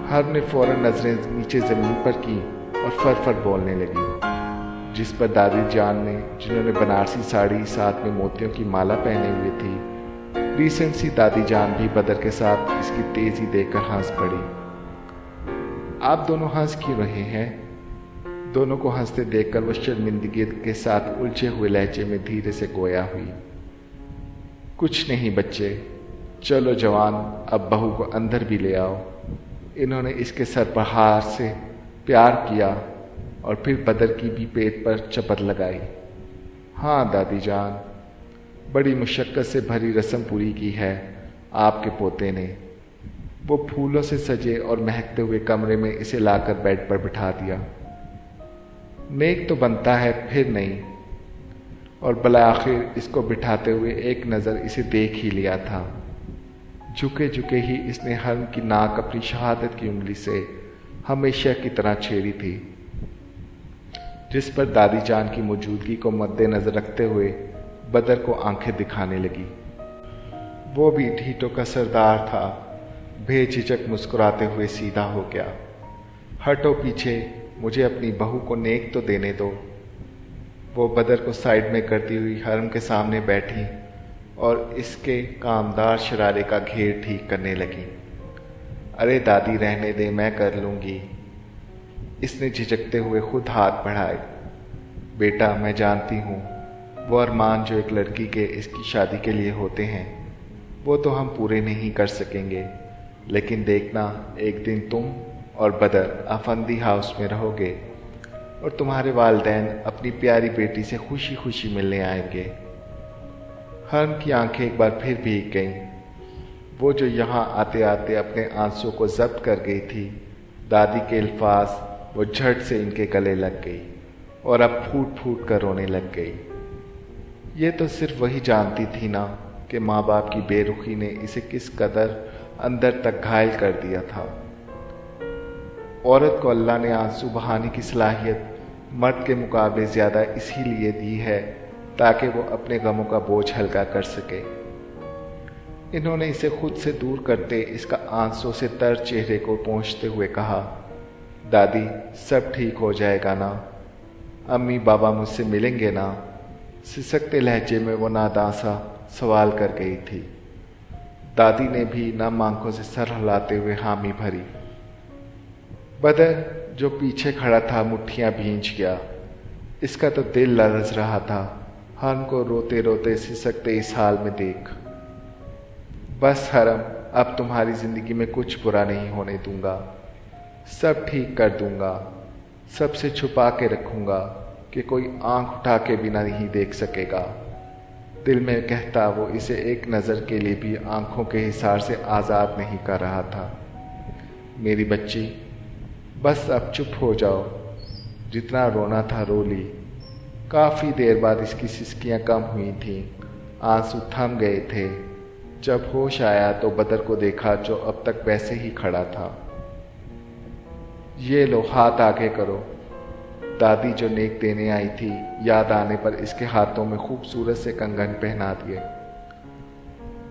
हर ने फौरन नजरें नीचे ज़मीन पर की और फर बोलने लगी, जिस पर दादी जान ने, जिन्होंने बनारसी साड़ी साथ में मोतियों की माला पहने हुए थी, रीसेंट सी दादी जान भी बदर के साथ इसकी तेजी देखकर हंस पड़ी। आप दोनों हंस क्यों रहे हैं? दोनों को हंसते देखकर वो शर्मिंदगी के साथ उलझे हुए लहजे में धीरे से गोया हुई। कुछ नहीं बच्चे, चलो जवान, अब बहू को अंदर भी ले आओ। इन्होंने इसके सर पर हार से प्यार किया और फिर बदर की भी पेट पर चपत लगाई। हाँ दादी जान, बड़ी मुशक्कत से भरी रस्म पूरी की है आपके पोते ने। वो फूलों से सजे और महकते हुए कमरे में इसे लाकर बेड पर बिठा दिया। नेक तो बनता है, फिर नहीं, और भला आखिर इसको बिठाते हुए एक नज़र इसे देख ही लिया था। झुके झुके ही इसने हर्म की नाक अपनी शहादत की उंगली से हमेशा की तरह छेड़ी थी, जिस पर दादी जान की मौजूदगी को मद्देनजर रखते हुए बदर को आंखें दिखाने लगी। वो भी ढीठों का सरदार था, बेझिझक मुस्कुराते हुए सीधा हो गया। हटो पीछे, मुझे अपनी बहू को नेक तो देने दो। वो बदर को साइड में करती हुई हरम के सामने बैठी और इसके कामदार शरारे का घेर ठीक करने लगी। अरे दादी रहने दे, मैं कर लूँगी। इसने झिझकते हुए खुद हाथ बढ़ाए। बेटा, मैं जानती हूँ वो अरमान जो एक लड़की के इसकी शादी के लिए होते हैं, वो तो हम पूरे नहीं कर सकेंगे, लेकिन देखना एक दिन तुम और बदर अफंदी हाउस में रहोगे और तुम्हारे वालिदैन अपनी प्यारी बेटी से खुशी खुशी मिलने आएंगे। हर्म की आंखें एक बार फिर भीग गईं। वो जो यहाँ आते आते अपने आंसू को जब्त कर गई थी, दादी के अल्फाज वो झट से इनके गले लग गई और अब फूट फूट कर रोने लग गई। ये तो सिर्फ वही जानती थी ना कि माँ बाप की बेरुखी ने इसे किस कदर अंदर तक घायल कर दिया था। औरत को अल्लाह ने आंसू बहाने की सलाहियत मर्द के मुकाबले ज़्यादा इसीलिए दी है ताकि वो अपने गमों का बोझ हल्का कर सके। इन्होंने इसे खुद से दूर करते इसका आंसू से तर चेहरे को पोंछते हुए कहा, दादी सब ठीक हो जाएगा ना? अम्मी बाबा मुझसे मिलेंगे ना? सिसकते लहजे में वो नादां सा सवाल कर गई थी। दादी ने भी नम आंखों से सर हिलाते हुए हामी भरी। बदर जो पीछे खड़ा था मुट्ठियां भींच गया। इसका तो दिल लरज रहा था हरम को रोते रोते सिसकते इस हाल में देख। बस हरम, अब तुम्हारी जिंदगी में कुछ बुरा नहीं होने दूंगा, सब ठीक कर दूंगा, सबसे छुपा के रखूंगा कि कोई आंख उठा के बिना नहीं देख सकेगा। दिल में कहता वो इसे एक नज़र के लिए भी आंखों के हिसार से आज़ाद नहीं कर रहा था। मेरी बच्ची, बस अब चुप हो जाओ, जितना रोना था रो ली। काफ़ी देर बाद इसकी सिसकियां कम हुई थीं, आंसू थम गए थे। जब होश आया तो बदर को देखा जो अब तक वैसे ही खड़ा था। ये लो, हाथ आगे करो। दादी जो नेक देने आई थी, याद आने पर इसके हाथों में खूबसूरत से कंगन पहना दिए।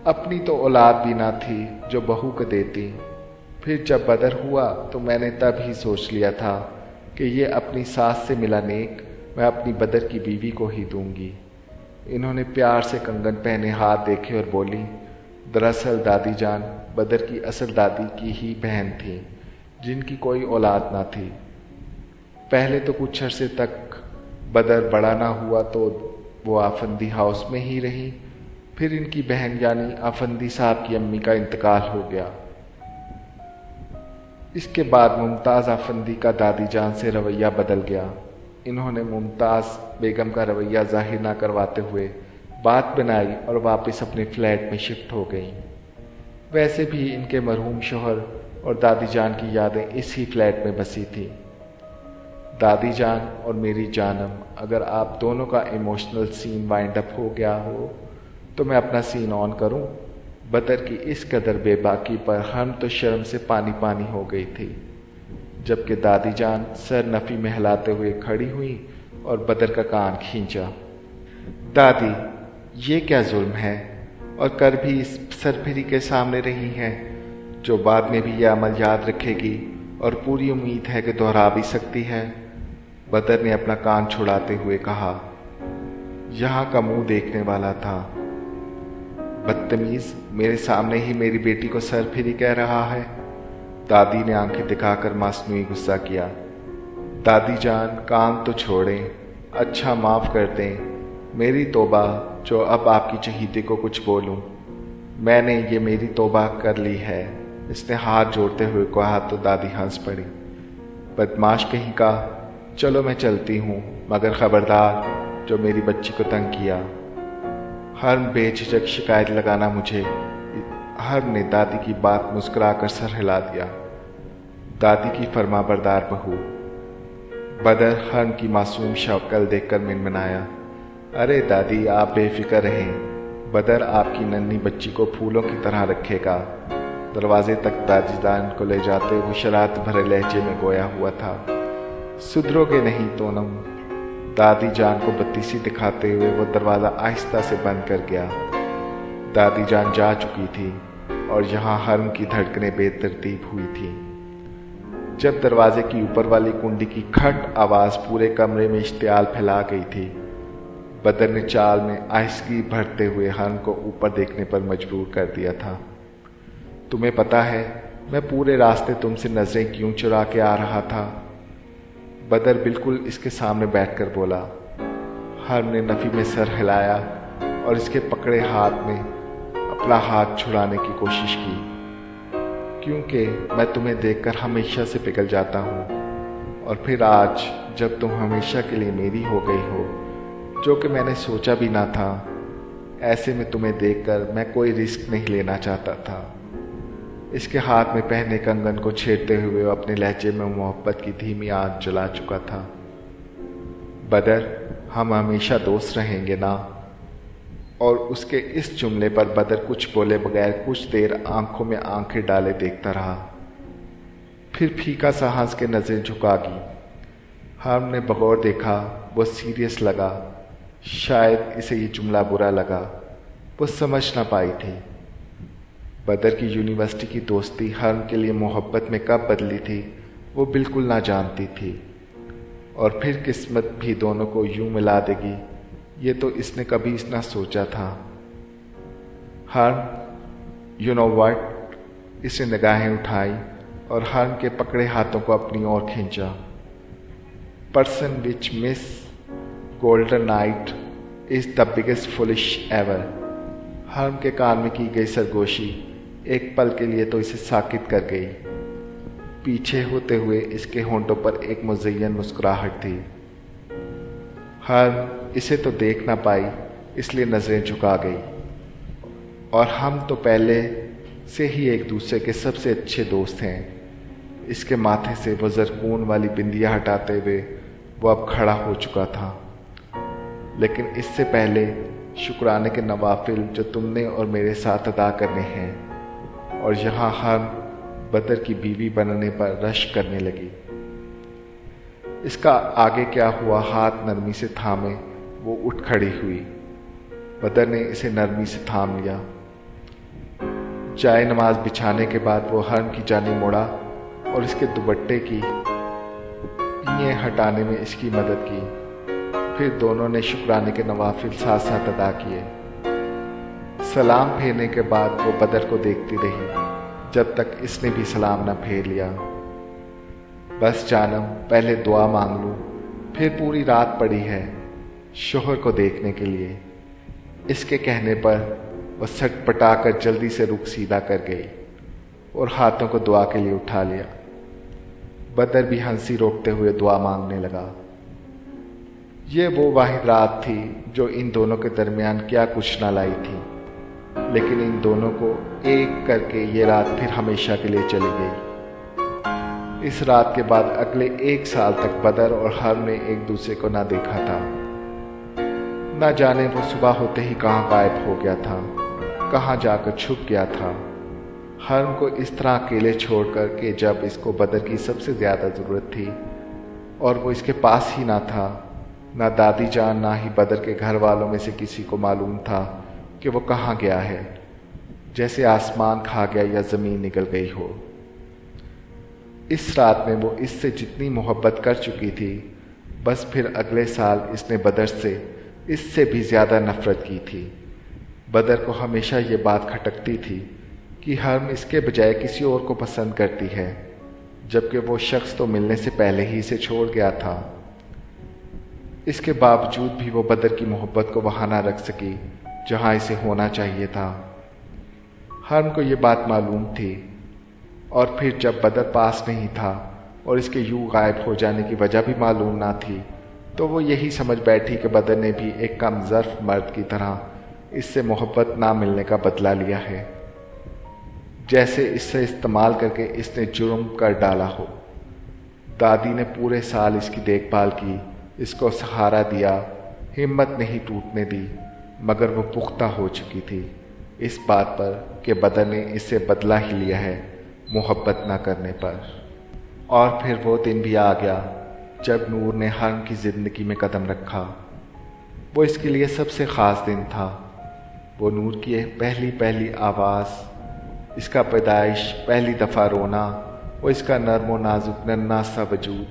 अपनी तो औलाद भी ना थी जो बहू को देती। फिर जब बदर हुआ तो मैंने तब ही सोच लिया था कि ये अपनी सास से मिला नेक मैं अपनी बदर की बीवी को ही दूंगी। इन्होंने प्यार से कंगन पहने हाथ देखे और बोली, दरअसल दादी जान बदर की असल दादी की ही बहन थी, जिनकी कोई औलाद ना थी। पहले तो कुछ अरसे तक बदर बड़ा ना हुआ तो वो आफंदी हाउस में ही रही। फिर इनकी बहन यानी आफंदी साहब की अम्मी का इंतकाल हो गया। इसके बाद मुमताज़ आफंदी का दादी जान से रवैया बदल गया। इन्होंने मुमताज़ बेगम का रवैया जाहिर ना करवाते हुए बात बनाई और वापस अपने फ्लैट में शिफ्ट हो गई। वैसे भी इनके मरहूम शोहर और दादी जान की यादें इसी फ्लैट में बसी थी। दादी जान और मेरी जानम, अगर आप दोनों का इमोशनल सीन वाइंड अप हो गया हो तो मैं अपना सीन ऑन करूं? بدر کی اس قدر بے باکی پر ہم تو شرم سے پانی پانی ہو گئی تھی، جبکہ دادی جان سر نفی میں ہلاتے ہوئے کھڑی ہوئی اور بدر کا کان کھینچا۔ دادی، یہ کیا ظلم ہے، اور کر بھی اس سرپھری کے سامنے رہی ہیں جو بعد میں بھی یہ عمل یاد رکھے گی اور پوری امید ہے کہ دہرا بھی سکتی ہے۔ بدر نے اپنا کان چھڑاتے ہوئے کہا۔ یہاں کا منہ دیکھنے والا تھا۔ بدتمیز، میرے سامنے ہی میری بیٹی کو سرپھری کہہ رہا ہے؟ دادی نے آنکھیں دکھا کر مصنوعی غصہ کیا۔ دادی جان، کان تو چھوڑیں، اچھا معاف کر دیں، میری توبہ جو اب آپ کی چہیتے کو کچھ بولوں، میں نے یہ میری توبہ کر لی ہے، اس نے ہاتھ جوڑتے ہوئے کہا تو دادی ہنس پڑی۔ بدماش کہیں کا، چلو میں چلتی ہوں، مگر خبردار جو میری بچی کو تنگ کیا۔ ہرم بے جھجک شکایت لگانا مجھے۔ ہرم نے دادی کی بات مسکرا کر سر ہلا دیا۔ دادی کی فرما بردار بہو۔ بدر ہرم کی معصوم شکل دیکھ کر منمنایا۔ ارے دادی، آپ بے فکر رہیں، بدر آپ کی ننھی بچی کو پھولوں کی طرح رکھے گا۔ دروازے تک دادی جان کو لے جاتے وہ شرارت بھرے لہجے میں گویا ہوا تھا۔ سدھرو گے نہیں تونم؟ دادی جان کو بتیسی دکھاتے ہوئے وہ دروازہ آہستہ سے بند کر گیا۔ دادی جان جا چکی تھی اور یہاں ہرم کی دھڑکنیں بے ترتیب ہوئی تھی۔ جب دروازے کی اوپر والی کنڈی کی کھٹ آواز پورے کمرے میں اشتعال پھیلا گئی تھی، بدر نے چال میں آہستگی بھرتے ہوئے ہرم کو اوپر دیکھنے پر مجبور کر دیا تھا۔ تمہیں پتا ہے میں پورے راستے تم سے نظریں کیوں چرا کے آ رہا تھا؟ بدر بالکل اس کے سامنے بیٹھ کر بولا۔ ہرم نے نفی میں سر ہلایا اور اس کے پکڑے ہاتھ میں اپنا ہاتھ چھڑانے کی کوشش کی۔ کیونکہ میں تمہیں دیکھ کر ہمیشہ سے پگھل جاتا ہوں، اور پھر آج جب تم ہمیشہ کے لیے میری ہو گئی ہو، جو کہ میں نے سوچا بھی نہ تھا، ایسے میں تمہیں دیکھ کر میں کوئی رسک نہیں لینا چاہتا تھا۔ اس کے ہاتھ میں پہنے کنگن کو چھیڑتے ہوئے وہ اپنے لہجے میں محبت کی دھیمی آنچ جلا چکا تھا۔ بدر، ہم ہمیشہ دوست رہیں گے نا؟ اور اس کے اس جملے پر بدر کچھ بولے بغیر کچھ دیر آنکھوں میں آنکھیں ڈالے دیکھتا رہا، پھر پھیکا سا ہنس کے نظریں جھکا گی۔ ہم نے بغور دیکھا وہ سیریس لگا، شاید اسے یہ جملہ برا لگا، وہ سمجھ نہ پائی تھی۔ بدر کی یونیورسٹی کی دوستی ہرم کے لیے محبت میں کب بدلی تھی وہ بالکل نہ جانتی تھی، اور پھر قسمت بھی دونوں کو یوں ملا دے گی یہ تو اس نے کبھی نہ سوچا تھا۔ ہرم، یو نو واٹ؟ اس نے نگاہیں اٹھائی اور ہرم کے پکڑے ہاتھوں کو اپنی اور کھینچا۔ Person which miss golden knight is the biggest foolish ever. ہرم کے کان میں کی گئی سرگوشی ایک پل کے لیے تو اسے ساکت کر گئی۔ پیچھے ہوتے ہوئے اس کے ہونٹوں پر ایک مزین مسکراہٹ تھی۔ ہرم اسے تو دیکھ نہ پائی، اس لیے نظریں جھکا گئی، اور ہم تو پہلے سے ہی ایک دوسرے کے سب سے اچھے دوست ہیں۔ اس کے ماتھے سے وہ زرکون والی بندیاں ہٹاتے ہوئے وہ اب کھڑا ہو چکا تھا۔ لیکن اس سے پہلے شکرانے کے نوافل جو تم نے اور میرے ساتھ ادا کرنے ہیں، اور یہاں ہم بدر کی بیوی بننے پر رشک کرنے لگی۔ اس کا آگے کیا ہوا ہاتھ نرمی سے تھامے وہ اٹھ کھڑی ہوئی۔ بدر نے اسے نرمی سے تھام لیا۔ جائے نماز بچھانے کے بعد وہ ہرم کی جانب مڑا اور اس کے دوپٹے کی پینیں ہٹانے میں اس کی مدد کی۔ پھر دونوں نے شکرانے کے نوافل ساتھ ساتھ ادا کیے۔ سلام پھیرنے کے بعد وہ بدر کو دیکھتی رہی جب تک اس نے بھی سلام نہ پھیر لیا۔ بس جانم، پہلے دعا مانگ لوں، پھر پوری رات پڑی ہے شوہر کو دیکھنے کے لیے۔ اس کے کہنے پر وہ سٹ پٹا کر جلدی سے رخ سیدھا کر گئی اور ہاتھوں کو دعا کے لیے اٹھا لیا۔ بدر بھی ہنسی روکتے ہوئے دعا مانگنے لگا۔ یہ وہ واحد رات تھی جو ان دونوں کے درمیان کیا کچھ نہ لائی تھی، لیکن ان دونوں کو ایک کر کے یہ رات پھر ہمیشہ کے لیے چلی گئی۔ اس رات کے بعد اگلے 1 سال تک بدر اور ہرم نے ایک دوسرے کو نہ دیکھا تھا۔ نہ جانے وہ صبح ہوتے ہی کہاں غائب ہو گیا تھا۔ कहाँ जाकर छुप गया था। हर्म को इस तरह अकेले छोड़कर कि जब इसको बदर की सबसे ज़्यादा ज़रूरत थी और वो इसके पास ही ना था। ना दादी जान ना ही बदर के घर वालों में से किसी को मालूम था कि वो कहाँ गया है, जैसे आसमान खा गया या ज़मीन निकल गई हो। इस रात में वो इससे जितनी मोहब्बत कर चुकी थी, बस फिर अगले साल इसने बदर से इससे भी ज़्यादा नफ़रत की थी। बदर को हमेशा ये बात खटकती थी कि हर्म इसके बजाय किसी और को पसंद करती है, जबकि वो शख्स तो मिलने से पहले ही इसे छोड़ गया था। इसके बावजूद भी वो बदर की मोहब्बत को वहाँ ना रख सकी जहाँ इसे होना चाहिए था। हर्म को ये बात मालूम थी, और फिर जब बदर पास नहीं था और इसके यूं गायब हो जाने की वजह भी मालूम ना थी, तो वो यही समझ बैठी कि बदर ने भी एक कमज़र्फ मर्द की तरह इससे मोहब्बत ना मिलने का बदला लिया है, जैसे इससे इस्तेमाल करके इसने जुर्म कर डाला हो। दादी ने पूरे साल इसकी देखभाल की, इसको सहारा दिया, हिम्मत नहीं टूटने दी, मगर वो पुख्ता हो चुकी थी इस बात पर कि बदर ने इससे बदला ही लिया है मोहब्बत ना करने पर। और फिर वो दिन भी आ गया जब नूर ने हर्म की ज़िंदगी में कदम रखा। वो इसके लिए सबसे ख़ास दिन था। वो नूर की पहली पहली आवाज़, इसका पैदाइश, पहली दफ़ा रोना, वो इसका नर्म व नाजुक नन्हा सा वजूद,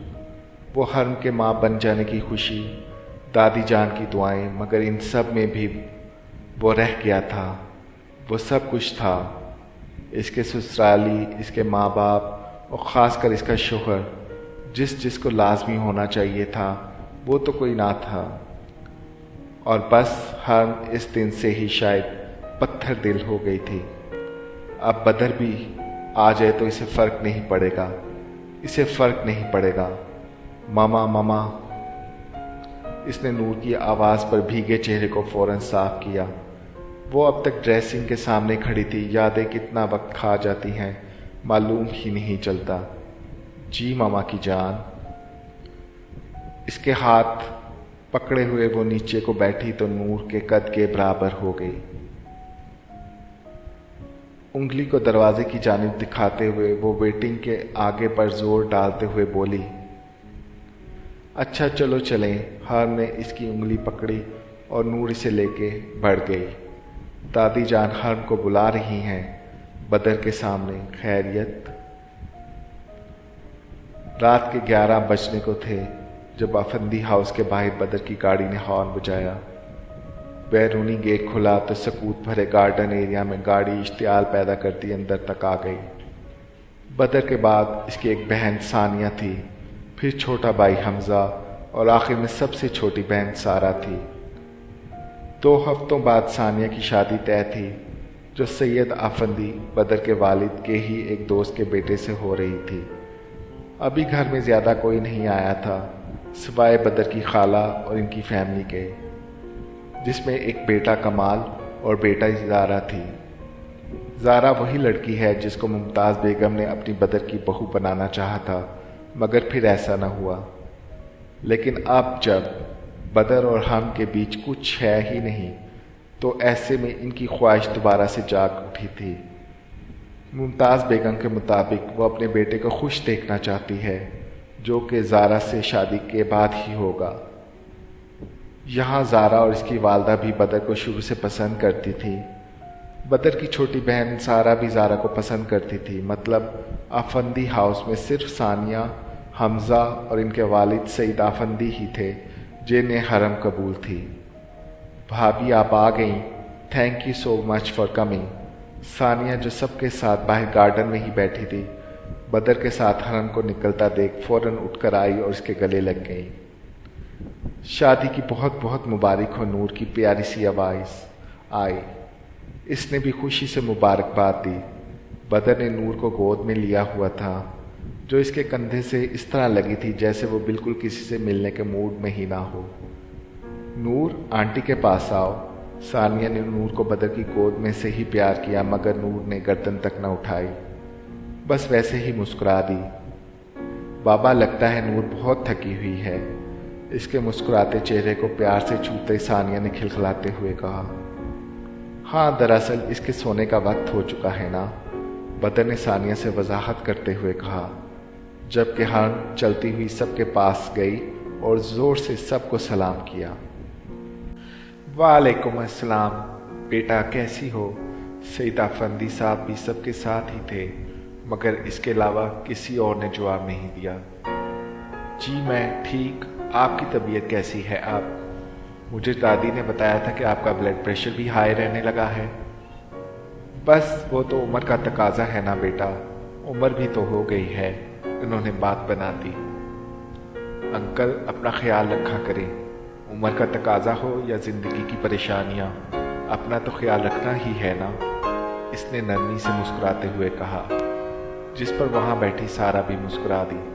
वो हर्म के माँ बन जाने की खुशी, दादी जान की दुआएं, मगर इन सब में भी वो रह गया था। वो सब कुछ था। इसके ससुराली, इसके माँ बाप और ख़ास कर इसका शोहर, जिसको लाजमी होना चाहिए था, वो तो कोई ना था। और बस हर्म इस दिन से ही शायद पत्थर दिल हो गई थी। अब बदर भी आ जाए तो इसे फ़र्क नहीं पड़ेगा, इसे फ़र्क नहीं पड़ेगा। मामा मामा। इसने नूर की आवाज़ पर भीगे चेहरे को फ़ौरन साफ किया। वो अब तक ड्रेसिंग के सामने खड़ी थी। यादें कितना वक्त खा जाती हैं मालूम ही नहीं चलता। जी मामा की जान। इसके हाथ पकड़े हुए वो नीचे को बैठी तो नूर के कद के बराबर हो गई। उंगली को दरवाजे की जानिब दिखाते हुए वो वेटिंग के आगे पर जोर डालते हुए बोली, अच्छा चलो चलें। हर्म ने इसकी उंगली पकड़ी और नूर इसे लेके बढ़ गई। दादी जान हर्म को बुला रही हैं बदर के सामने। खैरियत। रात के 11 बजने को थे जब अफंदी हाउस के बाहर बदर की गाड़ी ने हॉर्न बजाया। बैरूनी गेट खुला तो सकूत भरे गार्डन एरिया में गाड़ी इश्तियाल पैदा करती अंदर तक आ गई। बदर के बाद इसकी एक बहन सानिया थी, फिर छोटा भाई हमजा और आखिर में सबसे छोटी बहन सारा थी। 2 हफ्तों बाद सानिया की शादी तय थी, जो सैयद आफंदी बदर के वालिद के ही एक दोस्त के बेटे से हो रही थी। अभी घर में ज़्यादा कोई नहीं आया था सिवाय बदर की खाला और इनकी फैमिली के, जिसमें एक बेटा कमाल और बेटा ज़ारा थी। ज़ारा वही लड़की है जिसको मुमताज़ बेगम ने अपनी बदर की बहू बनाना चाहा था, मगर फिर ऐसा न हुआ। लेकिन अब जब बदर और हम के बीच कुछ है ही नहीं, तो ऐसे में इनकी ख्वाहिश दोबारा से जाग उठी थी। मुमताज़ बेगम के मुताबिक वो अपने बेटे को खुश देखना चाहती है, जो कि ज़ारा से शादी के बाद ही होगा। यहाँ ज़ारा और इसकी वालदा भी बदर को शुरू से पसंद करती थी। बदर की छोटी बहन सारा भी ज़ारा को पसंद करती थी। मतलब आफंदी हाउस में सिर्फ सानिया, हमज़ा और इनके वालिद सईद आफंदी ही थे जिन्हें हरम कबूल थी। भाभी आप आ गईं, thank you so much for coming. Sania जो सबके साथ बाहर गार्डन में ही बैठी थी, बदर के साथ हरम को निकलता देख फौरन उठकर आई और उसके गले लग गई। शादी की बहुत बहुत मुबारक हो नूर की प्यारी सी आवाज़ आई। इसने भी खुशी से मुबारकबाद दी। बदर ने नूर को गोद में लिया हुआ था, जो इसके कंधे से इस तरह लगी थी जैसे वो बिल्कुल किसी से मिलने के मूड में ही ना हो। नूर आंटी के पास आओ। सानिया ने नूर को बदर की गोद में से ही प्यार किया, मगर नूर ने गर्दन तक न उठाई, बस वैसे ही मुस्कुरा दी। बाबा लगता है नूर बहुत थकी हुई है। इसके मुस्कुराते चेहरे को प्यार से छूते सानिया ने खिलखिलाते हुए कहा। हाँ, दरअसल इसके सोने का वक्त हो चुका है ना, बदर ने सानिया से वजाहत करते हुए कहा, जबकि हर्न चलती हुई सबके पास गई और जोर से सबको सलाम किया। वालेकुम अस्सलाम बेटा, कैसी हो? सईद अफंदी साहब भी सबके साथ ही थे, मगर इसके अलावा किसी और ने जवाब नहीं दिया। जी मैं ठीक, आपकी तबीयत कैसी है? आप मुझे दादी ने बताया था कि आपका ब्लड प्रेशर भी हाई रहने लगा है। बस वो तो उम्र का तकाजा है ना बेटा, उम्र भी तो हो गई है, उन्होंने बात बना दी। अंकल अपना ख्याल रखा करें, उम्र का तकाजा हो या जिंदगी की परेशानियां, अपना तो ख्याल रखना ही है ना, इसने नरमी से मुस्कुराते हुए कहा, जिस पर वहां बैठी सारा भी मुस्कुरा दी।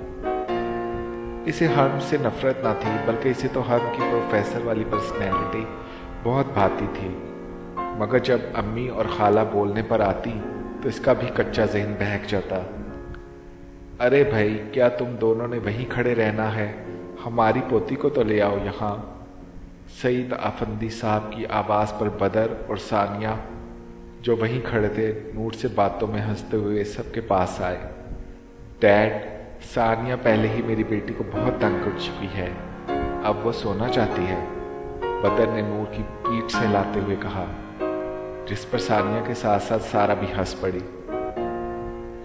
इसे हर्म से नफरत ना थी, बल्कि इसे तो हर्म की प्रोफेसर वाली पर्सनैलिटी बहुत भाती थी, मगर जब अम्मी और खाला बोलने पर आती तो इसका भी कच्चा ज़हन बहक जाता। अरे भाई, क्या तुम दोनों ने वहीं खड़े रहना है? हमारी पोती को तो ले आओ यहाँ। सईद अफंदी साहब की आवाज़ पर बदर और सानिया, जो वहीं खड़े थे, नूर से बातों में हंसते हुए सबके पास आए। डैड, सानिया पहले ही मेरी बेटी को बहुत तंग कर चुकी है, अब वो सोना चाहती है, बदर ने नूर की पीठ से लाते हुए कहा, जिस पर सानिया के साथ साथ सारा भी हंस पड़ी।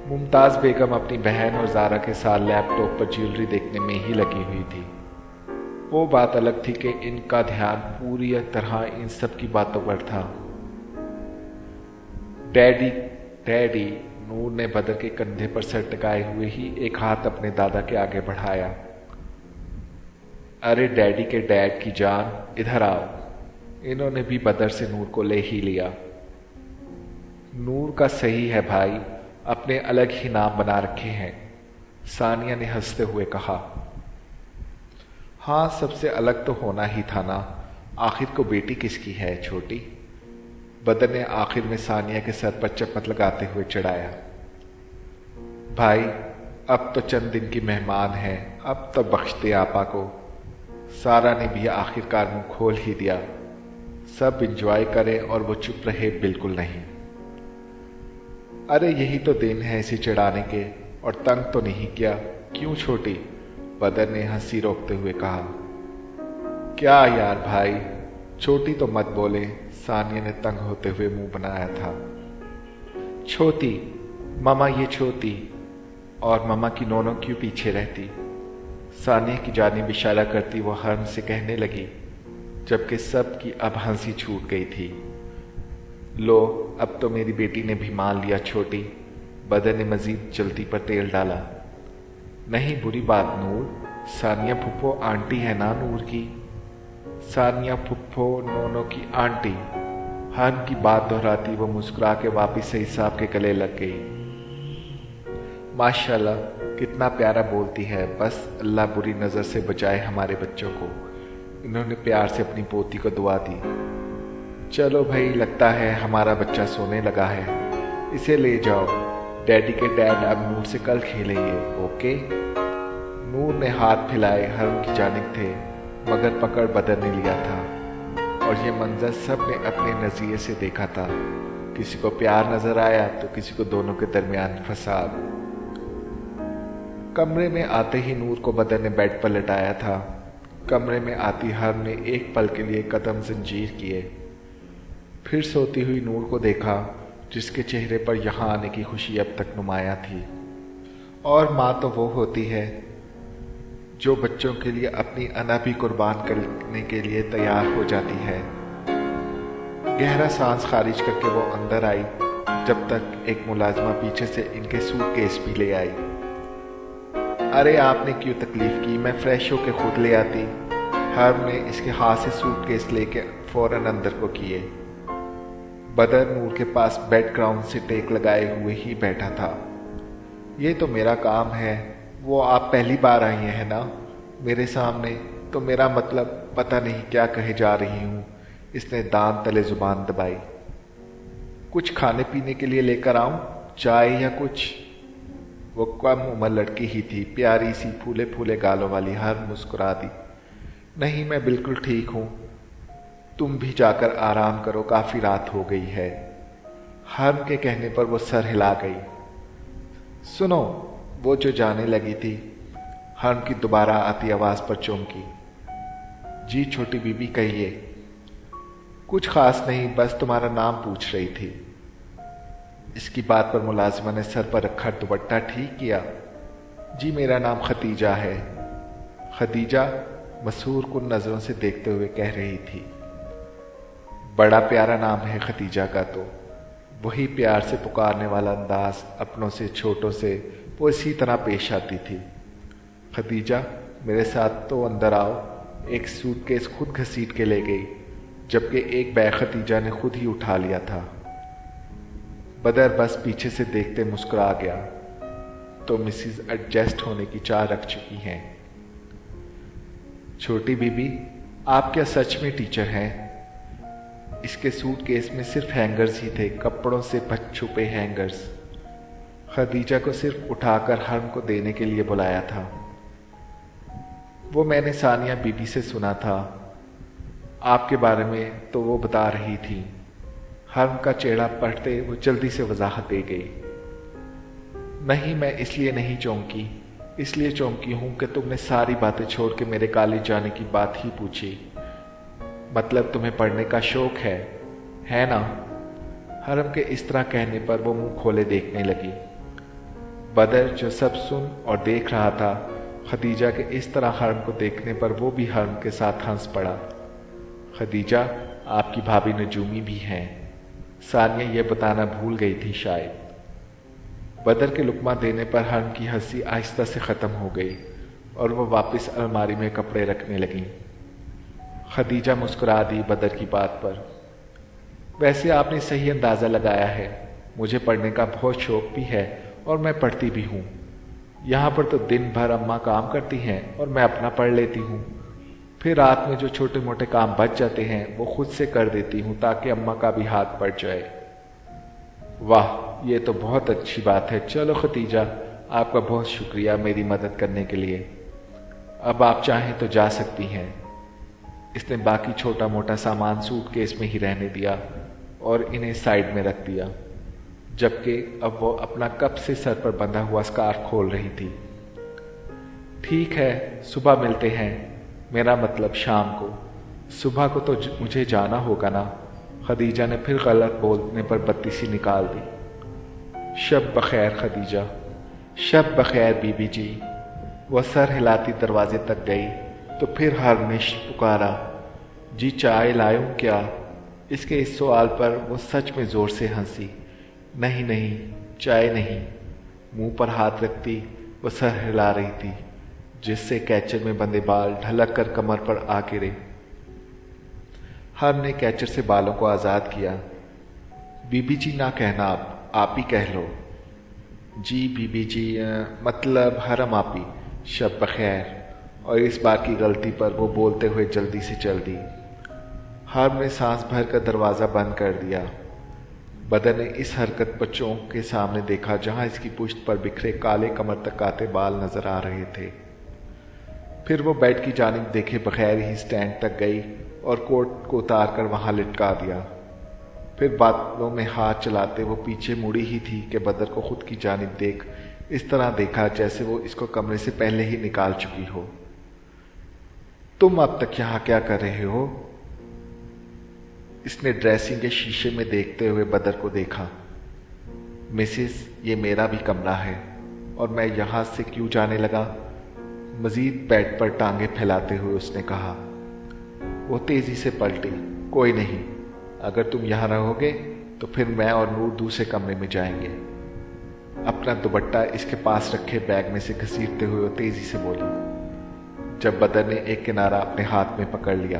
मुमताज़ बेगम अपनी बहन और ज़ारा के साथ लैपटॉप पर ज्वेलरी देखने में ही लगी हुई थी। वो बात अलग थी कि इनका ध्यान पूरी तरह इन सब की बातों पर था। डैडी डैडी, नूर ने बदर के कंधे पर सर टिकाए हुए ही एक हाथ अपने दादा के आगे बढ़ाया। अरे डैडी के डैड की जान, इधर आओ। इन्होंने भी बदर से नूर को ले ही लिया। नूर का सही है भाई, अपने अलग ही नाम बना रखे हैं, सानिया ने हंसते हुए कहा। हाँ, सबसे अलग तो होना ही था ना, आखिर को बेटी किसकी है छोटी? बदर ने आखिर में सानिया के सर पर चप्पट लगाते हुए चढ़ाया। भाई, अब तो चंद दिन की मेहमान है, अब तो बख्श दे आपा को। सारा ने भी आखिरकार मुंह खोल ही दिया। सब इंजॉय करें और वो चुप रहे बिल्कुल नहीं। अरे यही तो दिन है इसे चढ़ाने के, और तंग तो नहीं किया, क्यों छोटी? बदर ने हंसी रोकते हुए कहा। क्या यार भाई, छोटी तो मत बोले, सानिया ने तंग होते हुए मुंह बनाया था। छोटी मामा, ये छोटी, और मामा की नोनों क्यों पीछे रहती? सानिया की जानिब इशारा करती वो हर्म से कहने लगी, जबकि सब की अब हंसी छूट गई थी। लो, अब तो मेरी बेटी ने भी मान लिया छोटी। बदर ने मजीद जल्दी पर तेल डाला। नहीं बुरी बात नूर, सानिया फुप्पो आंटी है ना नूर की। सानिया फुप्पो नोनो की आंटी। हर्म की बात दोहराती वो मुस्कुरा के वापिस सईद साहब के गले लग गई। माशाल्लाह, कितना प्यारा बोलती है, बस अल्लाह बुरी नज़र से बचाए हमारे बच्चों को। इन्होंने प्यार से अपनी पोती को दुआ दी। चलो भाई, लगता है हमारा बच्चा सोने लगा है, इसे ले जाओ। डैडी के डैड अब नूर से कल खेलेंगे, ओके? नूर ने हाथ फैलाए हर्म की जानिब थे, मगर पकड़ बदर ने लिया था, और ये मंजर सब ने अपने नज़रिए से देखा था। किसी को प्यार नजर आया तो किसी को दोनों के दरमियान फसाद। कमरे में आते ही नूर को बदर ने बेड पर लटाया था। कमरे में आती हर्म ने एक पल के लिए कदम जंजीर किए, फिर सोती हुई नूर को देखा, जिसके चेहरे पर यहाँ आने की खुशी अब तक नुमाया थी। और माँ तो वो होती है जो बच्चों के लिए अपनी अना भी कुर्बान करने के लिए तैयार हो जाती है। गहरा सांस खारिज करके वो अंदर आई, जब तक एक मुलाजमा पीछे से इनके सूटकेस भी ले आई। अरे आपने क्यों तकलीफ की, मैं फ्रेश होके खुद ले आती। हर्म ने इसके हाथ से सूटकेस लेके फौरन अंदर को किए। बदर नूर के पास बेड ग्राउंड से टेक लगाए हुए ही बैठा था। ये तो मेरा काम है, वो आप पहली बार आई हैं ना मेरे सामने, तो मेरा मतलब पता नहीं क्या कहे जा रही हूँ। इसने दांत तले जुबान दबाई। कुछ खाने पीने के लिए लेकर आऊं, चाय या कुछ? वो कम उम्र लड़की ही थी, प्यारी सी फूले फूले गालों वाली। हर मुस्कुरा दी। नहीं, मैं बिल्कुल ठीक हूँ। तुम भी जाकर आराम करो, काफी रात हो गई है। हर्म के कहने पर वो सर हिला गई। सुनो, वो जो जाने लगी थी। हर्म की दोबारा आती आवाज पर चौंकी। जी छोटी बीबी, कहिए। कुछ खास नहीं, बस तुम्हारा नाम पूछ रही थी। इसकी बात पर मुलाजिमा ने सर पर रखा दुपट्टा ठीक किया। जी मेरा नाम खतीजा है। खदीजा मसूर कुन नजरों से देखते हुए कह रही थी। बड़ा प्यारा नाम है खतीजा का, तो वही प्यार से पुकारने वाला अंदाज, अपनों से छोटों से वो इसी तरह पेश आती थी। खदीजा मेरे साथ तो अंदर आओ। एक सूटकेस खुद घसीट के ले गई, जबकि एक बैग खतीजा ने खुद ही उठा लिया था। बदर बस पीछे से देखते मुस्कुरा गया। तो मिसिज एडजस्ट होने की चाह रख चुकी हैं। छोटी बीबी, आप क्या सच में टीचर हैं? इसके सूटकेस में सिर्फ हैंगर्स ही थे, कपड़ों से बच छुपे हैंगर्स। खदीजा को सिर्फ उठाकर हर्म को देने के लिए बुलाया था। वो मैंने सानिया बीबी से सुना था आपके बारे में, तो वो बता रही थी। हर्म का चेहरा पढ़ते वो जल्दी से वजाहत दे गई। नहीं, मैं इसलिए नहीं चौंकी, इसलिए चौंकी हूं कि तुमने सारी बातें छोड़ के मेरे कॉलेज जाने की बात ही पूछी। मतलब तुम्हें पढ़ने का शौक है ना? हरम के इस तरह कहने पर वो मुंह खोले देखने लगी। बदर जो सब सुन और देख रहा था, खदीजा के इस तरह हरम को देखने पर वो भी हरम के साथ हंस पड़ा। खदीजा, आपकी भाभी नजूमी भी हैं। सानिया ये बताना भूल गई थी शायद। बदर के लुकमा देने पर हरम की हंसी आहिस्ता से खत्म हो गई और वो वापस अलमारी में कपड़े रखने लगी। खदीजा मुस्कुरा दी बदर की बात पर। वैसे आपने सही अंदाजा लगाया है, मुझे पढ़ने का बहुत शौक भी है और मैं पढ़ती भी हूँ। यहाँ पर तो दिन भर अम्मा काम करती हैं और मैं अपना पढ़ लेती हूँ। फिर रात में जो छोटे मोटे काम बच जाते हैं वो खुद से कर देती हूँ ताकि अम्मा का भी हाथ पड़ जाए। वाह, ये तो बहुत अच्छी बात है। चलो खदीजा, आपका बहुत शुक्रिया मेरी मदद करने के लिए। अब आप चाहें तो जा सकती हैं। इसने बाकी छोटा मोटा सामान सूटकेस में ही रहने दिया और इन्हें साइड में रख दिया, जबकि अब वो अपना कब से सर पर बंधा हुआ स्कार्फ खोल रही थी। ठीक है, सुबह मिलते हैं, मेरा मतलब शाम को। सुबह को तो मुझे जाना होगा ना? खदीजा ने फिर गलत बोलने पर बत्तीसी निकाल दी। शब बखैर खदीजा। शब बखैर बीबी जी। वह सर हिलाती दरवाजे तक गई तो फिर हरनिश पुकारा। जी चाय लायूं क्या? इसके इस सवाल पर वो सच में जोर से हंसी। नहीं नहीं, चाय नहीं। मुंह पर हाथ रखती वो सर हिला रही थी, जिससे कैचर में बंधे बाल ढलक कर कमर पर आ गिरे। हर ने कैचर से बालों को आजाद किया। बीबी जी ना कहना, आप ही कह लो। जी बीबी जी, मतलब हरम आपी। शब बखैर। और इस बार की गलती पर वो बोलते हुए जल्दी से चल दी। हर ने सांस भर कर दरवाजा बंद कर दिया। बदर ने इस हरकत पर चौंक के सामने देखा, जहां इसकी पुश्त पर बिखरे काले कमर तक आते बाल नजर आ रहे थे। फिर वो बेड की जानिब देखे बगैर ही स्टैंड तक गई और कोट को उतार कर वहां लटका दिया। फिर बालों में हाथ चलाते वो पीछे मुड़ी ही थी कि बदर को खुद की जानिब देख इस तरह देखा जैसे वो इसको कमरे से पहले ही निकाल चुकी हो। तुम अब तक यहां क्या कर रहे हो? इसने ड्रेसिंग के शीशे में देखते हुए बदर को देखा। मिसिस, ये मेरा भी कमरा है और मैं यहां से क्यों जाने लगा? मजीद बेड पर टांगे फैलाते हुए उसने कहा। वो तेजी से पलटी। कोई नहीं, अगर तुम यहां रहोगे तो फिर मैं और नूर दूसरे कमरे में जाएंगे। अपना दुपट्टा इसके पास रखे बैग में से घसीटते हुए वो तेजी से बोली, जब बदर ने एक किनारा अपने हाथ में पकड़ लिया।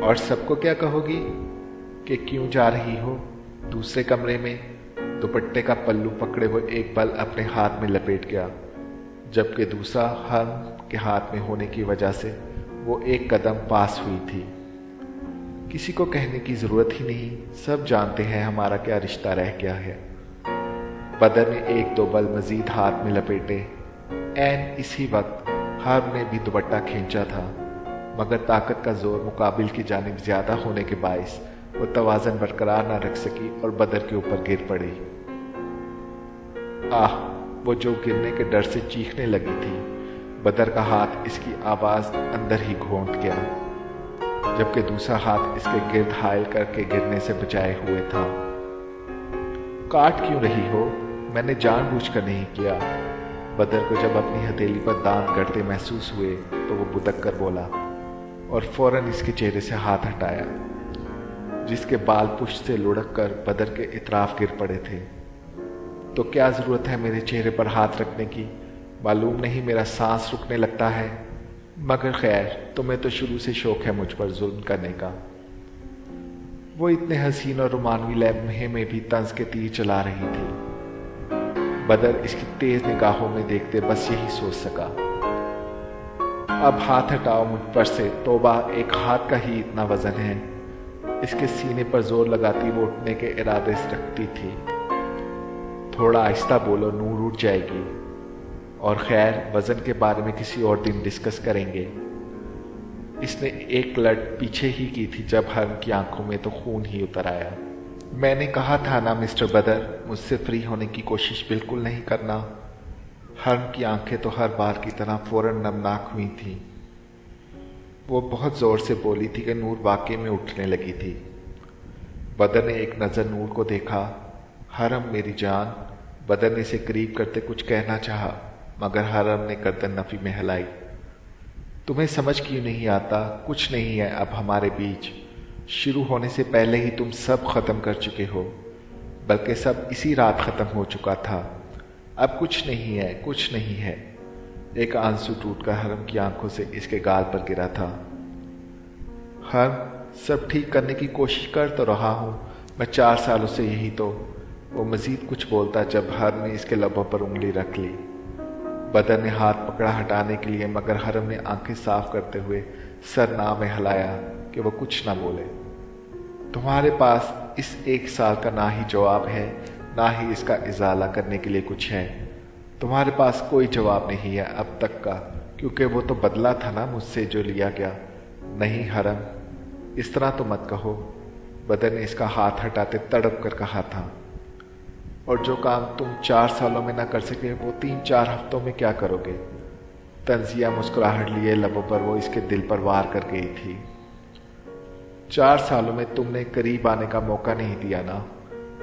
और सबको क्या कहोगी कि क्यों जा रही हो दूसरे कमरे में? दुपट्टे का पल्लू पकड़े वो एक पल अपने हाथ में लपेट गया, जबकि दूसरा हर्म के हाथ में होने की वजह से वो एक कदम पास हुई थी। किसी को कहने की जरूरत ही नहीं, सब जानते हैं हमारा क्या रिश्ता रह गया है। बदर ने एक दो बल मजीद हाथ में लपेटे। ऐन इसी वक्त हर्म ने भी दुपट्टा खींचा था। मगर ताकत का जोर मुकाबिल की जानिब ज्यादा होने के बाइस वो तवाज़न बरकरार न रख सकी और बदर के ऊपर गिर पड़ी। आह! वो जो गिरने के डर से चीखने लगी थी, बदर का हाथ इसकी आवाज अंदर ही घोंट गया, जबकि दूसरा हाथ इसके गिर्द हायल करके गिरने से बचाए हुए था। काट क्यों रही हो? मैंने जानबूझकर नहीं किया। बदर को जब अपनी हथेली पर दांत गड़ते महसूस हुए तो वो बुदक कर बोला और फौरन इसके चेहरे से हाथ हटाया, जिसके बाल पुष्ट से लुढ़क कर बदर के इतराफ गिर पड़े थे। तो क्या जरूरत है मेरे चेहरे पर हाथ रखने की? मालूम नहीं मेरा सांस रुकने लगता है। मगर खैर, तुम्हें तो शुरू से शौक है मुझ पर जुल्म करने का। वो इतने हसीन और रोमानवी लम्हे में भी तंज के तीर चला रही थी। बदर इसकी तेज निगाहों में देखते बस यही सोच सका, अब हाथ हटाओ मुझ पर से, तौबा एक हाथ का ही इतना वजन है। इसके सीने पर जोर लगाती वो उठने के इरादे से रखती थी। थोड़ा आहिस्ता बोलो, नूर उठ जाएगी। और खैर, वजन के बारे में किसी और दिन डिस्कस करेंगे। इसने एक लट पीछे ही की थी जब हरम की आंखों में तो खून ही उतर आया। मैंने कहा था ना मिस्टर बदर, मुझसे फ्री होने की कोशिश बिल्कुल नहीं करना। हरम की आंखें तो हर बार की तरह फौरन नमनाक हुई थी। वो बहुत जोर से बोली थी कि नूर वाकई में उठने लगी थी। बदर ने एक नजर नूर को देखा। हरम मेरी जान। बदर ने इसे करीब करते कुछ कहना चाहा, मगर हरम ने गर्दन नफी में हिलाई। तुम्हें समझ क्यों नहीं आता? कुछ नहीं है अब हमारे बीच। शुरू होने से पहले ही तुम सब खत्म कर चुके हो, बल्कि सब इसी रात खत्म हो चुका था। अब कुछ नहीं है, कुछ नहीं है। एक आंसू टूटकर हरम की आंखों से इसके गाल पर गिरा था। हरम, सब ठीक करने की कोशिश कर तो रहा हूं मैं 4 सालों से, यही तो। वो मजीद कुछ बोलता जब हरम ने इसके लबों पर उंगली रख ली। बदर ने हाथ पकड़ा हटाने के लिए, मगर हरम ने आंखें साफ करते हुए सर ना में हिलाया कि वो कुछ ना बोले। तुम्हारे पास इस 1 साल का ना ही जवाब है, ना ही इसका इजाला करने के लिए कुछ है। तुम्हारे पास कोई जवाब नहीं है अब तक का, क्योंकि वो तो बदला था ना मुझसे जो लिया गया। नहीं हरम, इस तरह तो मत कहो। बदर ने इसका हाथ हटाते तड़प कर कहा था। और जो काम तुम 4 सालों में ना कर सके, वो 3-4 हफ्तों में क्या करोगे? तंजिया मुस्कुराहट लिए लबों पर वो इसके दिल पर वार कर गई थी। 4 सालों में तुमने करीब आने का मौका नहीं दिया ना,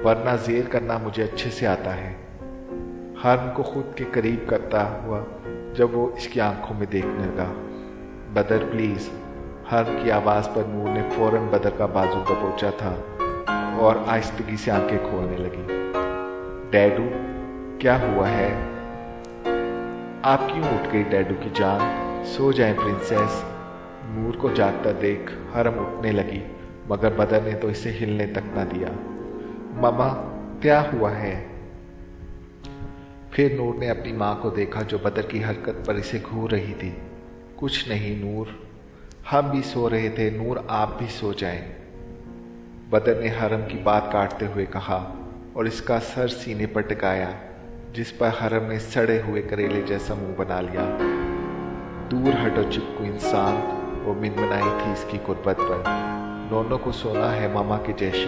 वरना जेर करना मुझे अच्छे से आता है। हरम को खुद के करीब करता हुआ जब वो इसकी आंखों में देखने लगा। बदर प्लीज। हरम की आवाज पर नूर ने फौरन बदर का बाजू दबोचा था और आहिस्तगी से आंखें खोलने लगी। डैडू, क्या हुआ है? आप क्यों उठ गई डैडू की जान? सो जाएं प्रिंसेस। नूर को जागता देख हरम उठने लगी, मगर बदर ने तो इसे हिलने तक न दिया। मामा, क्या हुआ है? फिर नूर ने अपनी माँ को देखा जो बदर की हरकत पर इसे घूर रही थी। कुछ नहीं नूर, हम भी सो रहे थे। नूर, आप भी सो जाएं। बदर ने हरम की बात काटते हुए कहा और इसका सर सीने पर टिकाया, जिस पर हरम ने सड़े हुए करेले जैसा मुंह बना लिया। दूर हटो चिपकू इंसान, वो मिनमनाई थी इसकी कुर्बत पर। नोनो को सोना है मामा के जैसे।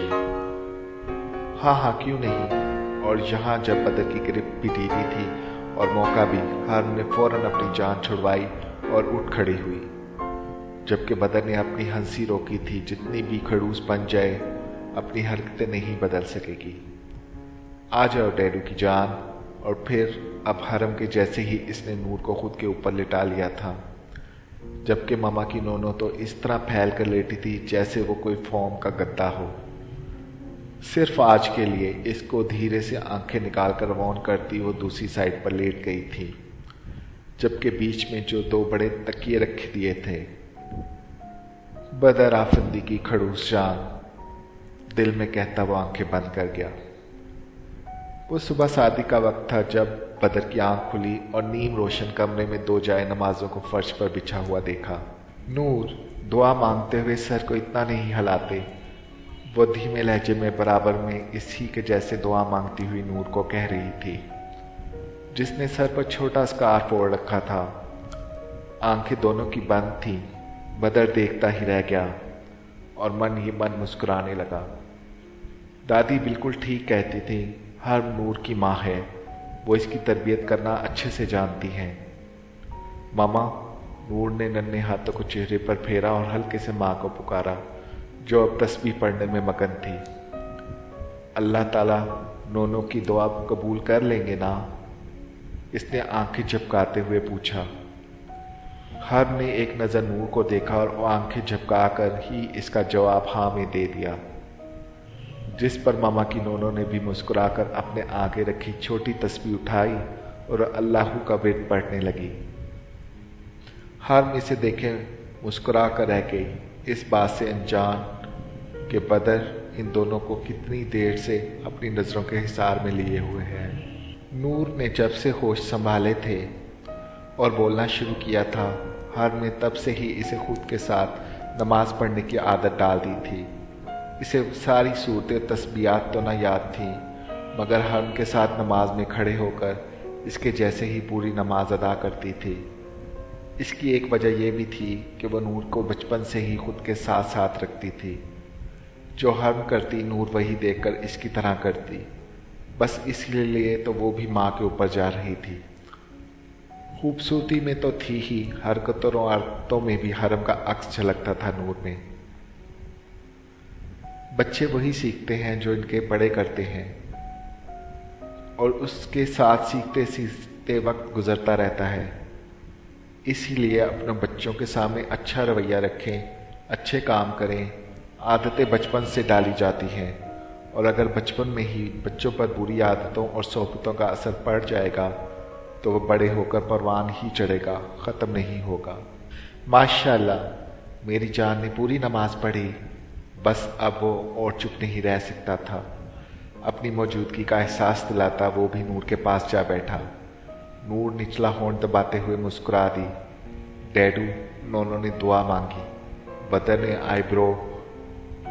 हाँ हाँ, क्यों नहीं। और यहाँ जब बदर की गिरफ्त भी ढीली थी और मौका भी, हरम ने फौरन अपनी जान छुड़वाई और उठ खड़ी हुई, जबकि बदर ने अपनी हंसी रोकी थी। जितनी भी खड़ूस बन जाए, अपनी हरकतें नहीं बदल सकेगी। आ जाओ डैडू की जान। और फिर अब हरम के जैसे ही इसने नूर को खुद के ऊपर लिटा लिया था, जबकि मामा की नोनो तो इस तरह फैल कर लेटी थी जैसे वो कोई फोम का गद्दा हो। सिर्फ आज के लिए इसको धीरे से आंखें निकाल कर रवान करती वो दूसरी साइड पर लेट गई थी, जबकि बीच में जो 2 बड़े तकिए रखे दिए थे। बदर आफंदी की खड़ूस जान, दिल में कहता वो आंखें बंद कर गया। वो सुबह शादी का वक्त था जब बदर की आंख खुली और नीम रोशन कमरे में 2 जाए नमाजों को फर्श पर बिछा हुआ देखा। नूर, दुआ मांगते हुए सर को इतना नहीं हिलाते। वो धीमे लहजे में बराबर में इसी के जैसे दुआ मांगती हुई नूर को कह रही थी, जिसने सर पर छोटा स्कार्फ ओढ़ रखा था। आंखें दोनों की बंद थीं, بدر دیکھتا ہی رہ گیا اور من ہی من مسکرانے لگا۔ دادی بالکل ٹھیک کہتی تھی، حرم نور کی ماں ہے، وہ اس کی تربیت کرنا اچھے سے جانتی ہیں۔ ماما، نور نے ننھے ہاتھوں کو چہرے پر پھیرا اور ہلکے سے ماں کو پکارا، جو اب تسبیح پڑھنے میں مگن تھی۔ اللہ تعالیٰ نونو کی دعا قبول کر لیں گے نا؟ اس نے آنکھیں جھپکاتے ہوئے پوچھا۔ حرم نے ایک نظر نور کو دیکھا اور آنکھیں جھپکا کر ہی اس کا جواب ہاں میں دے دیا، جس پر ماما کی نونو نے بھی مسکرا کر اپنے آگے رکھی چھوٹی تسبیح اٹھائی اور اللہ کا ورد پڑھنے لگی۔ حرم اسے دیکھے مسکرا کر رہ گئی، اس بات سے انجان کہ بدر ان دونوں کو کتنی دیر سے اپنی نظروں کے حصار میں لیے ہوئے ہیں۔ نور نے جب سے ہوش سنبھالے تھے اور بولنا شروع کیا تھا، حرم نے تب سے ہی اسے خود کے ساتھ نماز پڑھنے کی عادت ڈال دی تھی۔ اسے ساری صورتیں تسبیحات تو نہ یاد تھیں، مگر حرم کے ساتھ نماز میں کھڑے ہو کر اس کے جیسے ہی پوری نماز ادا کرتی تھی۔ اس کی ایک وجہ یہ بھی تھی کہ وہ نور کو بچپن سے ہی خود کے ساتھ ساتھ رکھتی تھی، جو حرم کرتی نور وہی دیکھ کر اس کی طرح کرتی، بس اس لیے تو وہ بھی ماں کے اوپر جا رہی تھی۔ خوبصورتی میں تو تھی ہی، حرکتوں اور عادتوں میں بھی حرم کا عکس جھلکتا تھا نور میں۔ بچے وہی سیکھتے ہیں جو ان کے بڑے کرتے ہیں، اور اس کے ساتھ سیکھتے سیکھتے وقت گزرتا رہتا ہے۔ اسی لیے اپنے بچوں کے سامنے اچھا رویہ رکھیں، اچھے کام کریں۔ عادتیں بچپن سے ڈالی جاتی ہیں، اور اگر بچپن میں ہی بچوں پر بری عادتوں اور صحبتوں کا اثر پڑ جائے گا تو وہ بڑے ہو کر پروان ہی چڑھے گا، ختم نہیں ہوگا۔ ماشاءاللہ، میری جان نے پوری نماز پڑھی، بس اب وہ اور چپ نہیں رہ سکتا تھا۔ اپنی موجودگی کا احساس دلاتا وہ بھی نور کے پاس جا بیٹھا۔ نور نچلا ہونٹ دباتے ہوئے مسکرا دی۔ ڈیڈو، نونو نے دعا مانگی۔ بدر نے آئی برو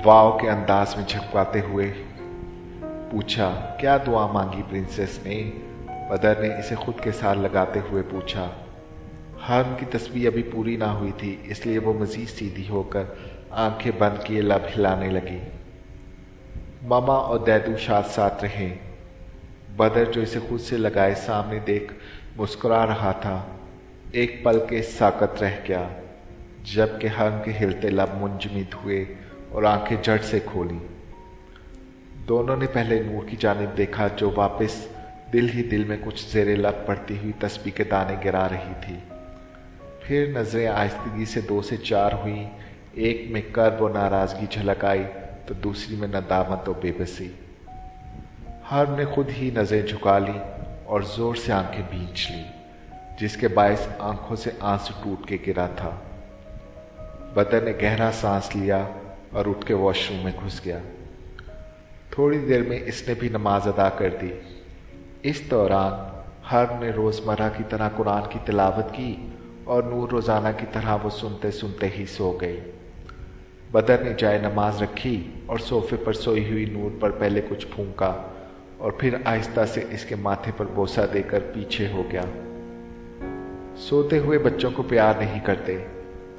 واو کے انداز میں جھپکاتے ہوئے پوچھا، کیا دعا مانگی پرنسس نے؟ بدر نے اسے خود کے ساتھ لگاتے ہوئے پوچھا۔ حرم کی تسبیح ابھی پوری نہ ہوئی تھی، اس لیے وہ مزید سیدھی ہو کر آنکھیں بند کیے لب ہلانے لگی۔ ماما اور دیدو ساتھ ساتھ رہے۔ بدر جو اسے خود سے لگائے سامنے دیکھ مسکرا رہا تھا، ایک پل کے ساکت رہ گیا، جب کہ حرم کے ہلتے لب منجمد ہوئے اور آنکھیں جھٹ سے کھولی۔ دونوں نے پہلے نور کی جانب دیکھا، جو واپس دل ہی دل میں کچھ زیر لب پڑتی ہوئی تسبیح کے دانے گرا رہی تھی۔ پھر نظریں آہستگی سے 2 سے 4 ہوئیں، ایک میں کرب و ناراضگی جھلک آئی تو دوسری میں ندامت و بے بسی۔ حرم نے خود ہی نظریں جھکا لی اور زور سے آنکھیں بھینچ لی، جس کے باعث آنکھوں سے آنسو ٹوٹ کے گرا تھا۔ بدر نے گہرا سانس لیا اور اٹھ کے واش روم میں گھس گیا۔ تھوڑی دیر میں اس نے بھی نماز ادا کر دی۔ اس دوران حرم نے روزمرہ کی طرح قرآن کی تلاوت کی اور نور روزانہ کی طرح وہ سنتے سنتے ہی سو گئی۔ بدر نے جائے نماز رکھی اور صوفے پر سوئی ہوئی نور پر پہلے کچھ پھونکا اور پھر آہستہ سے اس کے ماتھے پر بوسہ دے کر پیچھے ہو گیا۔ سوتے ہوئے بچوں کو پیار نہیں کرتے،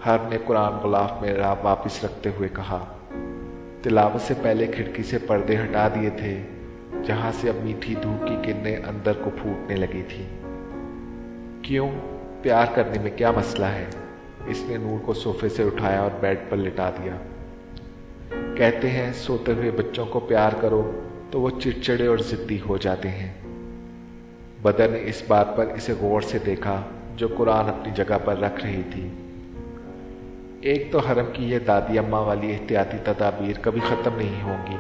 حرم نے قرآن غلاف میں واپس رکھتے ہوئے کہا۔ تلاوت سے پہلے کھڑکی سے پردے ہٹا دیے تھے، جہاں سے اب میٹھی دھوپ کی کرنیں اندر کو پھوٹنے لگی تھی۔ کیوں؟ پیار کرنے میں کیا مسئلہ ہے؟ اس نے نور کو صوفے سے اٹھایا اور بیڈ پر لٹا دیا۔ کہتے ہیں سوتے ہوئے بچوں کو پیار کرو تو وہ چڑچڑے اور ضدی ہو جاتے ہیں۔ بدر نے اس بات پر اسے غور سے دیکھا، جو قرآن اپنی جگہ پر رکھ رہی تھی۔ ایک تو حرم کی یہ دادی اماں والی احتیاطی تدابیر کبھی ختم نہیں ہوں گی،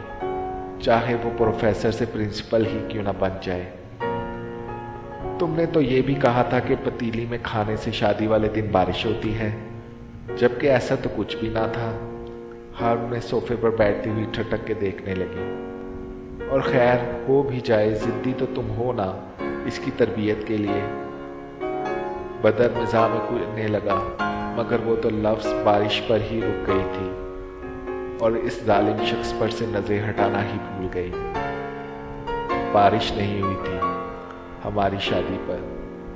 چاہے وہ پروفیسر سے پرنسپل ہی کیوں نہ بن جائے۔ تم نے تو یہ بھی کہا تھا کہ پتیلی میں کھانے سے شادی والے دن بارش ہوتی ہے، جبکہ ایسا تو کچھ بھی نہ تھا۔ حرم نے صوفے پر بیٹھتی ہوئی ٹھٹک کے دیکھنے لگی۔ اور خیر ہو بھی جائے، ضدی تو تم ہو نا اس کی تربیت کے لیے۔ بدر مزاح میں کوئنے لگا، مگر وہ تو لفظ بارش پر ہی رک گئی تھی اور اس ظالم شخص پر سے نظریں ہٹانا ہی بھول گئی۔ بارش نہیں ہوئی تھی ہماری شادی پر،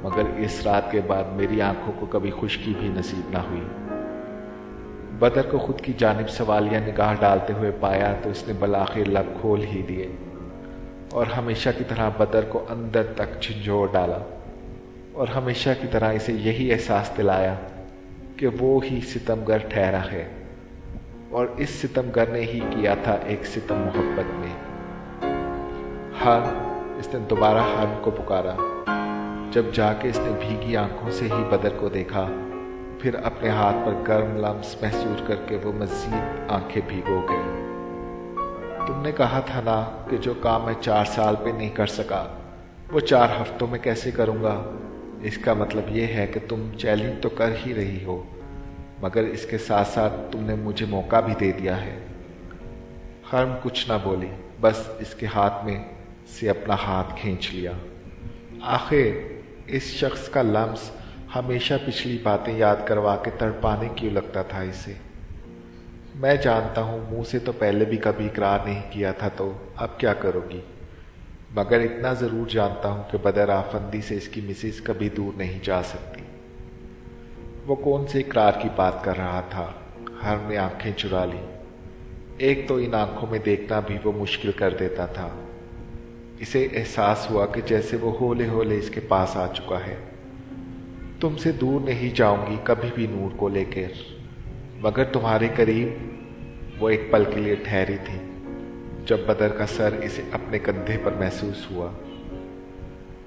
مگر اس رات کے بعد میری آنکھوں کو کبھی خشکی بھی نصیب نہ ہوئی۔ बदर को खुद की जानिब सवालिया निगाह डालते हुए पाया तो इसने बलाखिर लब खोल ही दिए और हमेशा की तरह बदर को अंदर तक झंझोड़ डाला और हमेशा की तरह इसे यही एहसास दिलाया कि वो ही सितमगर ठहरा है और इस सितमगर ने ही किया था एक सितम मोहब्बत में। हाँ, इसने दोबारा हर्म को पुकारा। जब जाके इसने भीगी आंखों से ही बदर को देखा, फिर अपने हाथ पर गर्म लम्स महसूस करके वो मजीद आंखें भीगो गई। तुमने कहा था ना कि जो काम मैं 4 साल पे नहीं कर सका वो 4 हफ्तों में कैसे करूँगा। इसका मतलब ये है कि तुम चैलेंज तो कर ही रही हो, मगर इसके साथ साथ तुमने मुझे मौका भी दे दिया है। हर्म कुछ ना बोली, बस इसके हाथ में से अपना हाथ खींच लिया। आखिर इस शख्स का लम्स हमेशा पिछली बातें याद करवा के तड़पाने क्यों लगता था इसे। मैं जानता हूँ मुंह से तो पहले भी कभी इकरार नहीं किया था, तो अब क्या करोगी। मगर इतना ज़रूर जानता हूँ कि बदर आफंदी से इसकी मिसेज कभी दूर नहीं जा सकती। वो कौन से इकरार की बात कर रहा था। हर्म ने आंखें चुरा ली। एक तो इन आंखों में देखना भी वो मुश्किल कर देता था। इसे एहसास हुआ कि जैसे वो होले होले इसके पास आ चुका है। तुमसे दूर नहीं जाऊंगी कभी भी नूर को लेकर, मगर तुम्हारे करीब। वो एक पल के लिए ठहरी थी जब बदर का सर इसे अपने कंधे पर महसूस हुआ।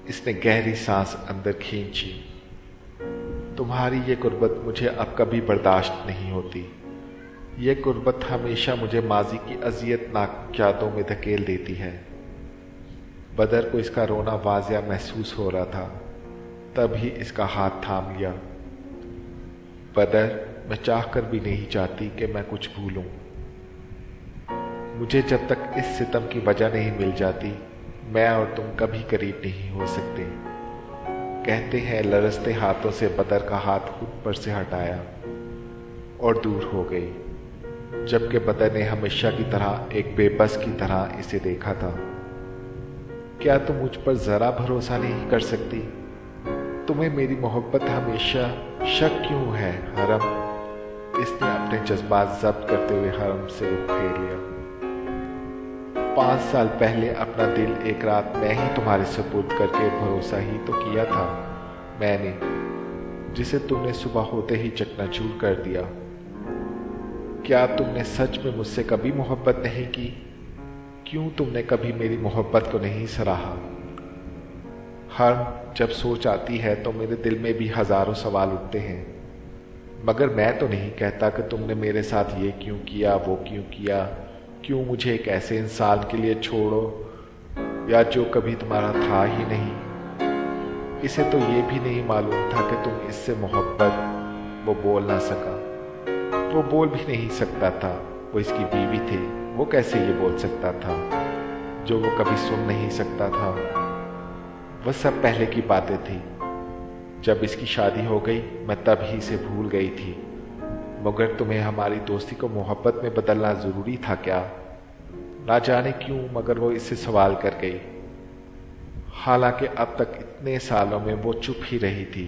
इसने गहरी सांस अंदर खींची। तुम्हारी ये गुर्बत मुझे अब कभी बर्दाश्त नहीं होती। ये गुर्बत हमेशा मुझे माजी की अजियतनाक यादों में धकेल देती है। बदर को इसका रोना वाजिया महसूस हो रहा था, तभी इसका हाथ थाम लिया। बदर, मैं चाहकर भी नहीं चाहती कि मैं कुछ भूलूं। मुझे जब तक इस सितम की वजह नहीं मिल जाती, मैं और तुम कभी करीब नहीं हो सकते। कहते हैं लरसते हाथों से बदर का हाथ खुद पर से हटाया और दूर हो गई, जबकि बदर ने हमेशा की तरह एक बेबस की तरह इसे देखा था। क्या तुम मुझ पर जरा भरोसा नहीं कर सकती? तुम्हें मेरी मोहब्बत हमेशा शक क्यों है हरम? इसने अपने जज्बात जब्त करते हुए हरम से रुख फेर लिया। 5 साल पहले अपना दिल एक रात मैं ही तुम्हारे सुपुर्द करके भरोसा ही तो किया था मैंने, जिसे तुमने सुबह होते ही चकनाचूर कर दिया। क्या तुमने सच में मुझसे कभी मोहब्बत नहीं की? क्यों तुमने कभी मेरी मोहब्बत को नहीं सराहा? हर जब सोच आती है तो मेरे दिल में भी हजारों सवाल उठते हैं, मगर मैं तो नहीं कहता कि तुमने मेरे साथ ये क्यों किया, वो क्यों किया। क्यों मुझे एक ऐसे इंसान के लिए छोड़ो या जो कभी तुम्हारा था ही नहीं। इसे तो ये भी नहीं मालूम था कि तुम इससे मोहब्बत। वो बोल ना सका। वो बोल भी नहीं सकता था, वो इसकी बीवी थी। वो कैसे ये बोल सकता था जो वो कभी सुन नहीं सकता था। वह सब पहले की बातें थी। जब इसकी शादी हो गई मैं तब ही से भूल गई थी। मगर तुम्हें हमारी दोस्ती को मोहब्बत में बदलना ज़रूरी था क्या? ना जाने क्यों, मगर वो इससे सवाल कर गई। हालांकि अब तक इतने सालों में वो चुप ही रही थी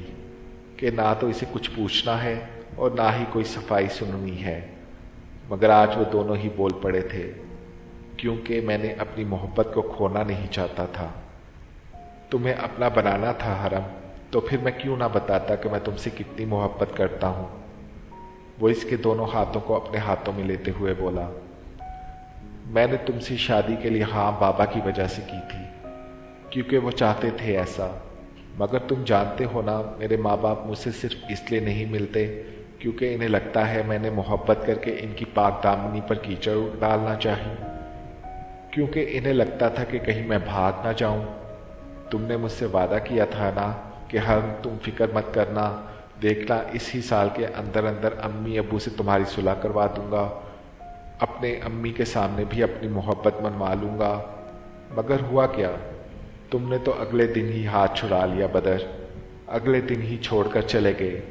कि ना तो इसे कुछ पूछना है और ना ही कोई सफाई सुननी है। मगर आज वो दोनों ही बोल पड़े थे, क्योंकि मैंने अपनी मोहब्बत को खोना नहीं चाहता था। तुम्हें अपना बनाना था हरम, तो फिर मैं क्यों ना बताता कि मैं तुमसे कितनी मोहब्बत करता हूँ। वो इसके दोनों हाथों को अपने हाथों में लेते हुए बोला, मैंने तुमसे शादी के लिए हाँ बाबा की वजह से की थी, क्योंकि वो चाहते थे ऐसा। मगर तुम जानते हो ना, मेरे माँ बाप मुझसे सिर्फ इसलिए नहीं मिलते क्योंकि इन्हें लगता है मैंने मोहब्बत करके इनकी पाक दामनी पर कीचड़ डालना चाहिए, क्योंकि इन्हें लगता था कि कहीं मैं भाग ना जाऊं। तुमने मुझसे वादा किया था ना कि हम तुम फिक्र मत करना, देखना इसी साल के अंदर अंदर अम्मी अबू से तुम्हारी सुलह करवा दूंगा, अपने अम्मी के सामने भी अपनी मोहब्बत मनवा लूंगा। मगर हुआ क्या? तुमने तो अगले दिन ही हाथ छुड़ा लिया बदर। अगले दिन ही छोड़कर चले गए।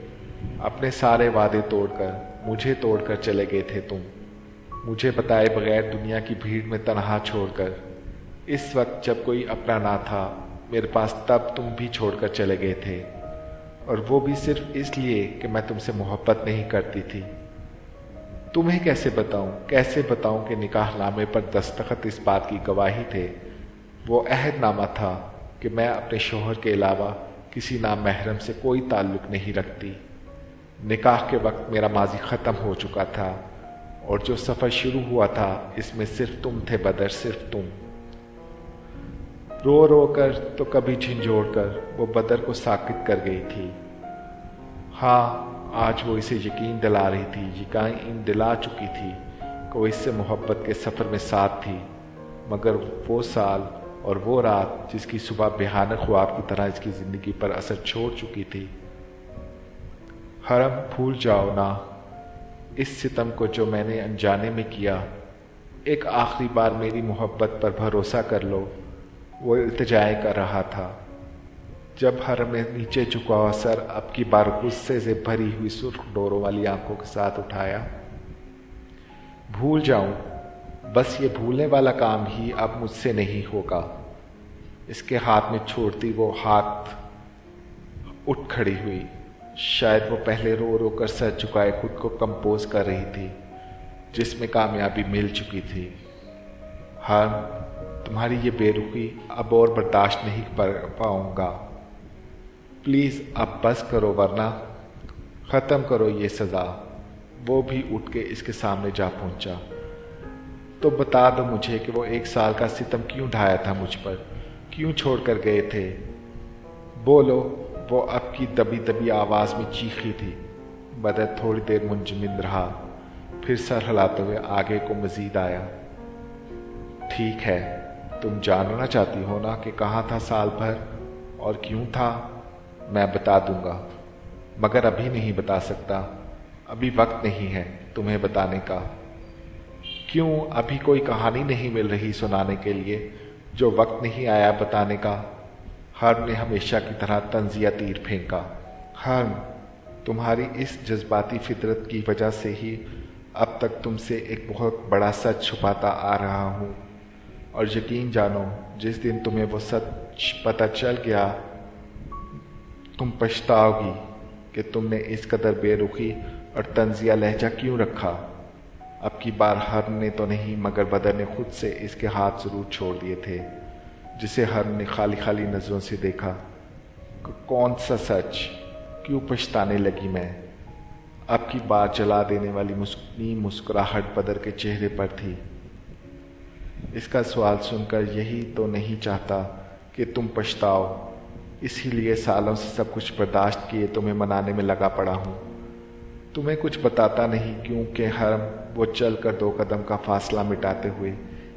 अपने सारे वादे तोड़कर, मुझे तोड़कर चले गए थे तुम, मुझे बताए बगैर दुनिया की भीड़ में तनहा छोड़कर। इस वक्त जब कोई अपना ना था मेरे पास, तब तुम भी छोड़कर चले गए थे, और वो भी सिर्फ इसलिए कि मैं तुमसे मोहब्बत नहीं करती थी। तुम्हें कैसे बताऊं कि निकाह नामे पर दस्तखत इस बात की गवाही थे, वो अहदनामा था कि मैं अपने शोहर के अलावा किसी नामहरम से कोई ताल्लुक नहीं रखती। निकाह के वक्त मेरा माजी ख़त्म हो चुका था और जो सफ़र शुरू हुआ था इसमें सिर्फ तुम थे बदर, सिर्फ तुम। रो रो कर तो कभी झिंझोड़ कर वो बदर को साकित कर गई थी। हाँ, आज वो इसे यकीन दिला रही थी, यकीन दिला चुकी थी कि वो इससे मोहब्बत के सफ़र में साथ थी, मगर वो साल और वो रात जिसकी सुबह भयानक ख्वाब की तरह इसकी ज़िंदगी पर असर छोड़ चुकी थी। हरम, भूल जाओ ना इस सितम को जो मैंने अनजाने में किया। एक आखिरी बार मेरी मोहब्बत पर भरोसा कर लो, वो इल्तिजाएं कर रहा था। जब हरम ने नीचे झुका हुआ सर अब की बार गुस्से से भरी हुई सुर्ख डोरों वाली आंखों के साथ उठाया। भूल जाऊं, बस ये भूलने वाला काम ही अब मुझसे नहीं होगा। इसके हाथ में छोड़ती वो हाथ उठ खड़ी हुई। शायद वो पहले रो रो कर सर झुकाए खुद को कंपोज कर रही थी, जिसमें कामयाबी मिल चुकी थी। हरम, तुम्हारी ये बेरुखी अब और बर्दाश्त नहीं कर पाऊंगा। प्लीज़ अब बस करो, वरना ख़त्म करो ये सज़ा। वो भी उठ के इसके सामने जा पहुंचा। तो बता दो मुझे कि वो 1 साल का सितम क्यों ढाया था मुझ पर, क्यों छोड़ कर गए थे? बोलो, वो अब की दबी दबी आवाज़ में चीखी थी। बदर थोड़ी देर मुंजमद रहा, फिर सर हिलाते हुए आगे को मजीद आया। ठीक है, तुम जानना चाहती हो ना कि कहाँ था साल भर और क्यों था? मैं बता दूंगा, मगर अभी नहीं बता सकता। अभी वक्त नहीं है तुम्हें बताने का। क्यों, अभी कोई कहानी नहीं मिल रही सुनाने के लिए जो वक्त नहीं आया बताने का? हर्म ने हमेशा की तरह तंजिया तीर फेंका। हर्म, तुम्हारी इस जज्बाती फितरत की वजह से ही अब तक तुमसे एक बहुत बड़ा सच छुपाता आ रहा हूँ, और यकीन जानो जिस दिन तुम्हें वो सच पता चल गया तुम पछताओगी कि तुमने इस कदर बेरुखी और तंजिया लहजा क्यों रखा। अब की बार हर्म ने तो नहीं मगर बदर ने खुद से इसके हाथ जरूर छोड़ दिए थे, जिसे हर्म ने खाली खाली नजरों से देखा। कौन सा सच? क्यों पछताने लगी मैं? अब की बार जला देने वाली मुस्कुराहट बदर के चेहरे पर थी। इसका सवाल सुनकर यही तो नहीं चाहता कि तुम पछताओ, इसीलिए सालों से सब कुछ बर्दाश्त किए तुम्हें मनाने में लगा पड़ा हूँ। तुम्हें कुछ बताता नहीं क्योंकि हर्म वो चल कर 2 कदम का फासला मिटाते हुए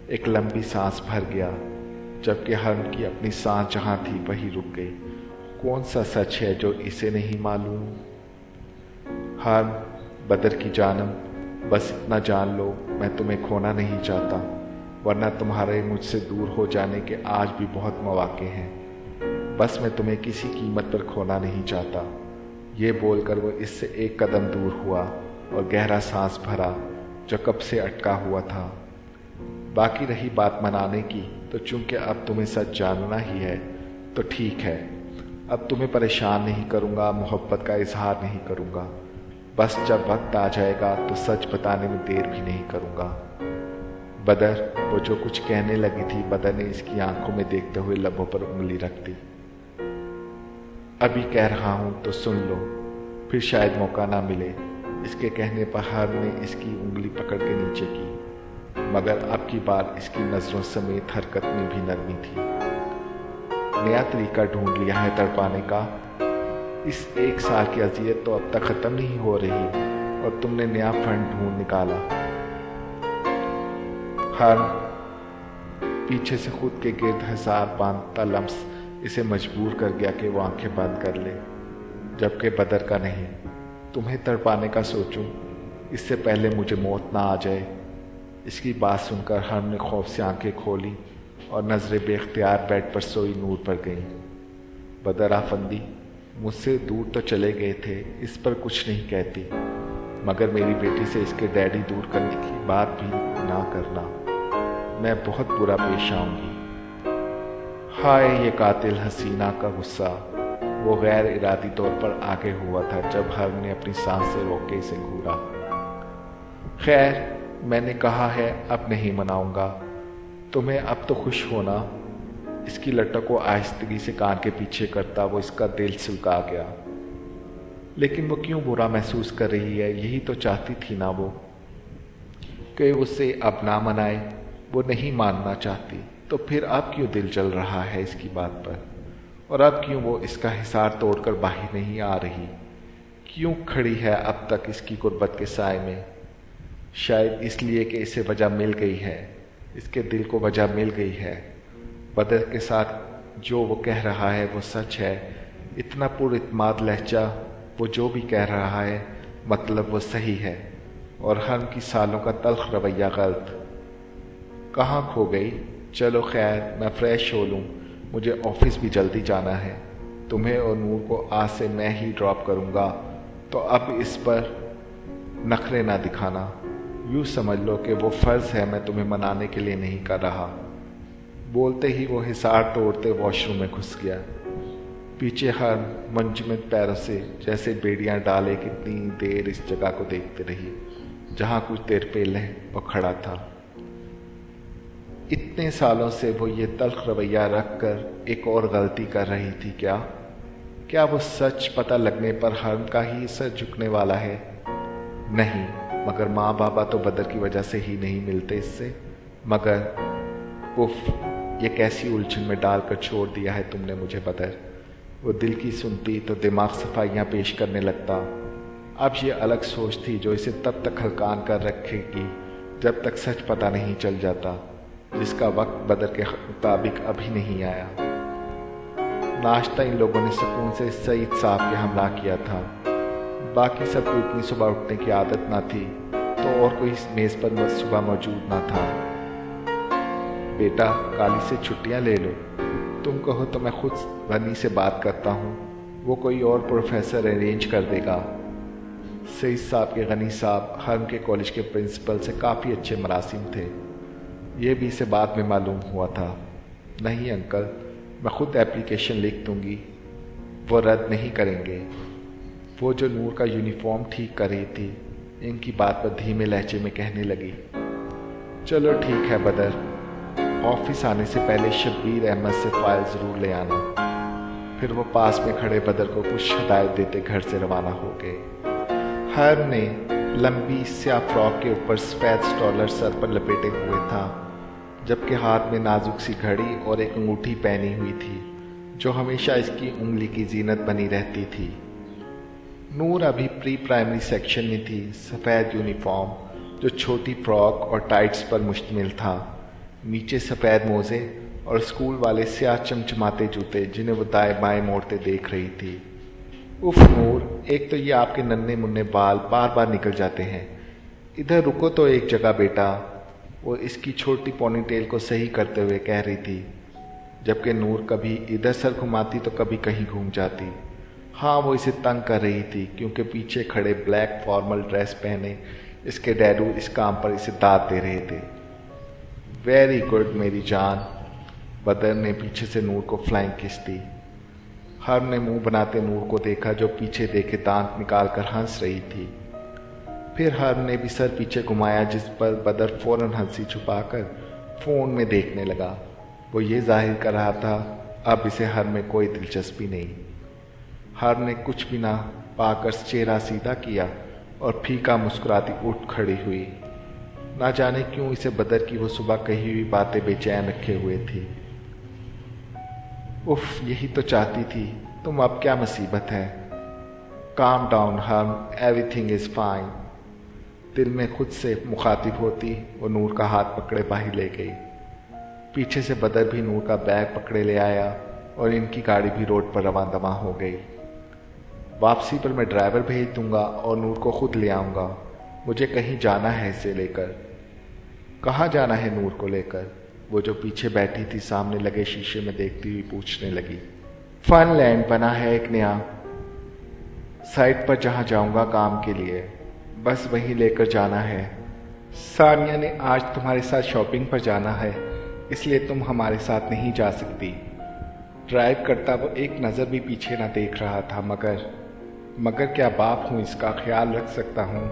एक लंबी सांस भर गया, जबकि हर्म की अपनी सांस जहाँ थी वही रुक गई। कौन सा सच है जो इसे नहीं मालूम? हर्म, बदर की जानम, बस इतना जान लो, मैं तुम्हें खोना नहीं चाहता, वरना तुम्हारे मुझसे दूर हो जाने के आज भी बहुत मौके हैं। बस मैं तुम्हें किसी कीमत पर खोना नहीं चाहता। ये बोलकर वो इससे 1 कदम दूर हुआ और गहरा सांस भरा जो कब से अटका हुआ था। बाकी रही बात मनाने की, तो चूंकि अब तुम्हें सच जानना ही है तो ठीक है। अब तुम्हें परेशान नहीं करूँगा, मोहब्बत का इजहार नहीं करूँगा। बस जब वक्त आ जाएगा तो सच बताने में देर भी नहीं करूँगा। बदर, वो जो कुछ कहने लगी थी, बदर ने इसकी आंखों में देखते हुए लबों पर उंगली रख दी। अभी कह रहा हूं तो सुन लो, फिर शायद मौका ना मिले। इसके कहने पर हर्म ने इसकी उंगली पकड़ के नीचे की, मगर अब की बार इसकी नजरों समेत हरकत में भी नरमी थी। नया तरीका ढूंढ लिया है तड़पाने का। इस 1 साल की अजियत तो अब तक खत्म नहीं हो रही और तुमने नया फंड ढूंढ निकाला। हर्म पीछे से खुद के गिर्द हिसार बांधता लम्स इसे मजबूर कर गया कि वो आंखें बंद कर ले, जबकि बदर का नहीं। तुम्हें तड़पाने का सोचूं इससे पहले मुझे मौत ना आ जाए। इसकी बात सुनकर हर्म ने खौफ से आंखें खोली और नजरें बेख्तियार बेड पर सोई नूर पर गईं। बदर आफंदी, मुझसे दूर तो चले गए थे, इस पर कुछ नहीं कहती, मगर मेरी बेटी से इसके डैडी दूर करने की बात भी ना करना। मैं बहुत बुरा पेश आऊंगी। हाय, ये कातिल हसीना का गुस्सा। वो गैर इरादी तौर पर आगे हुआ था जब हर्म ने अपनी सांस से रोक के इसे घूरा। خیر، میں نے کہا ہے اب نہیں مناؤں گا۔ تمہیں اب تو خوش ہونا۔ اس کی لٹک کو آہستگی سے کان کے پیچھے کرتا وہ اس کا دل سلکا گیا۔ لیکن وہ کیوں برا محسوس کر رہی ہے؟ یہی تو چاہتی تھی نا وہ کہ اسے اب نہ منائے۔ وہ نہیں ماننا چاہتی تو پھر اب کیوں دل جل رہا ہے اس کی بات پر؟ اور اب کیوں وہ اس کا حصار توڑ کر باہر نہیں آ رہی؟ کیوں کھڑی ہے اب تک اس کی غربت کے سائے میں؟ شاید اس لیے کہ اسے وجہ مل گئی ہے، اس کے دل کو وجہ مل گئی ہے۔ بدر کے ساتھ جو وہ کہہ رہا ہے وہ سچ ہے۔ اتنا پر اعتماد لہجہ، وہ جو بھی کہہ رہا ہے مطلب وہ صحیح ہے، اور ہم کی سالوں کا تلخ رویہ غلط۔ کہاں کھو گئی؟ چلو خیر، میں فریش ہو لوں، مجھے آفس بھی جلدی جانا ہے۔ تمہیں اور نور کو آج سے میں ہی ڈراپ کروں گا، تو اب اس پر نخرے نہ دکھانا۔ یوں سمجھ لو کہ وہ فرض ہے، میں تمہیں منانے کے لیے نہیں کر رہا۔ بولتے ہی وہ حصار توڑتے واش روم میں گھس گیا۔ پیچھے ہر منجمد پیروں سے جیسے بیڑیاں ڈالے کتنی دیر اس جگہ کو دیکھتے رہی جہاں کچھ دیر پہلے وہ کھڑا تھا۔ اتنے سالوں سے وہ یہ تلخ رویہ رکھ کر ایک اور غلطی کر رہی تھی کیا وہ سچ پتہ لگنے پر حرم کا ہی سر جھکنے والا ہے؟ نہیں، مگر ماں بابا تو بدر کی وجہ سے ہی نہیں ملتے اس سے۔ مگر اف، یہ کیسی الجھن میں ڈال کر چھوڑ دیا ہے تم نے مجھے بدر۔ وہ دل کی سنتی تو دماغ صفائیاں پیش کرنے لگتا۔ اب یہ الگ سوچ تھی جو اسے تب تک ہلکان کر رکھے گی جب تک سچ پتہ نہیں چل جاتا، جس کا وقت بدر کے مطابق ابھی نہیں آیا۔ ناشتہ ان لوگوں نے سکون سے سعید صاحب کے حملہ کیا تھا۔ باقی سب کو اتنی صبح اٹھنے کی عادت نہ تھی تو اور کوئی میز پر صبح موجود نہ تھا۔ بیٹا، کالی سے چھٹیاں لے لو، تم کہو تو میں خود غنی سے بات کرتا ہوں، وہ کوئی اور پروفیسر ارینج کر دے گا۔ سعید صاحب کے غنی صاحب حرم کے کالج کے پرنسپل سے کافی اچھے مراسم تھے، یہ بھی اسے بعد میں معلوم ہوا تھا۔ نہیں انکل، میں خود اپلیکیشن لکھ دوں گی، وہ رد نہیں کریں گے۔ وہ جو نور کا یونیفارم ٹھیک کر رہی تھی ان کی بات پر دھیمے لہجے میں کہنے لگی، چلو ٹھیک ہے بدر، آفس آنے سے پہلے شبیر احمد سے فائل ضرور لے آنا۔ پھر وہ پاس میں کھڑے بدر کو کچھ ہدایت دیتے گھر سے روانہ ہو گئے۔ حرم نے لمبی سیاہ فراک کے اوپر سفید سٹالر سر پر لپیٹے ہوئے تھا، جبکہ ہاتھ میں نازک سی گھڑی اور ایک انگوٹھی پہنی ہوئی تھی جو ہمیشہ اس کی انگلی کی زینت بنی رہتی تھی۔ نور ابھی پری پرائمری سیکشن میں تھی۔ سفید یونیفارم جو چھوٹی فراک اور ٹائٹس پر مشتمل تھا، نیچے سفید موزے اور اسکول والے سیاہ چمچماتے جوتے جنہیں وہ دائیں بائیں موڑتے دیکھ رہی تھی۔ اف نور، ایک تو یہ آپ کے ننھے منھے بال بار بار نکل جاتے ہیں، ادھر رکو تو ایک جگہ بیٹا، وہ اس کی چھوٹی پونی ٹیل کو صحیح کرتے ہوئے کہہ رہی تھی، جبکہ نور کبھی ادھر سر گھماتی تو کبھی کہیں گھوم جاتی۔ ہاں، وہ اسے تنگ کر رہی تھی کیونکہ پیچھے کھڑے بلیک فارمل ڈریس پہنے اس کے ڈیڈو اس کام پر اسے داد دے رہے تھے۔ ویری گڈ میری جان، بدر نے پیچھے سے نور کو فلائنگ کس دی۔ حرم نے منہ بناتے نور کو دیکھا جو پیچھے دیکھے دانت نکال کر ہنس رہی تھی۔ پھر حرم نے بھی سر پیچھے گھمایا جس پر بدر فوراً ہنسی چھپا کر فون میں دیکھنے لگا۔ وہ یہ ظاہر کر رہا تھا اب اسے حرم میں کوئی دلچسپی نہیں۔ حرم نے کچھ بھی نہ پا کر چہرہ سیدھا کیا اور پھیکا مسکراتی اٹھ کھڑی ہوئی۔ نہ جانے کیوں اسے بدر کی وہ صبح کہی ہوئی باتیں بے چین رکھے ہوئے تھی۔ اف، یہی تو چاہتی تھی تم، اب کیا مصیبت ہے؟ کام ڈاؤن حرم، ایوری تھنگ از فائن۔ دل میں خود سے مخاطب ہوتی وہ نور کا ہاتھ پکڑے باہر لے گئی۔ پیچھے سے بدر بھی نور کا بیگ پکڑے لے آیا اور ان کی گاڑی بھی روڈ پر رواں دواں ہو گئی۔ واپسی پر میں ڈرائیور بھیج دوں گا اور نور کو خود لے آؤں گا، مجھے کہیں جانا ہے اسے لے کر۔ کہاں جانا ہے نور کو لے کر؟ وہ جو پیچھے بیٹھی تھی سامنے لگے شیشے میں دیکھتی ہوئی پوچھنے لگی۔ فن لینڈ بنا ہے ایک نیا، سائٹ پر جہاں جاؤں گا کام کے لیے، بس وہیں لے کر جانا ہے۔ ثانیہ نے آج تمہارے ساتھ شاپنگ پر جانا ہے، اس لیے تم ہمارے ساتھ نہیں جا سکتی۔ ڈرائیو کرتا وہ ایک نظر بھی پیچھے نہ دیکھ رہا تھا، مگر کیا باپ ہوں، اس کا خیال رکھ سکتا ہوں،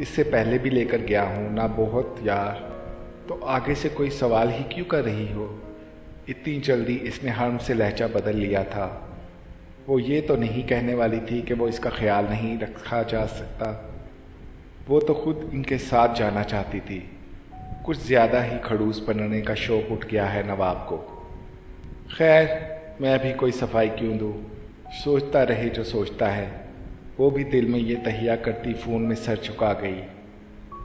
اس سے پہلے بھی لے کر گیا ہوں نا بہت یار، تو آگے سے کوئی سوال ہی کیوں کر رہی ہو؟ اتنی جلدی اس نے حرم سے لہجہ بدل لیا تھا۔ وہ یہ تو نہیں کہنے والی تھی کہ وہ اس کا خیال نہیں رکھا جا سکتا، وہ تو خود ان کے ساتھ جانا چاہتی تھی۔ کچھ زیادہ ہی کھڑوس بننے کا شوق اٹھ گیا ہے نواب کو۔ خیر میں بھی کوئی صفائی کیوں دوں، سوچتا رہے جو سوچتا ہے۔ وہ بھی دل میں یہ تہیہ کرتی فون میں سر چکا گئی۔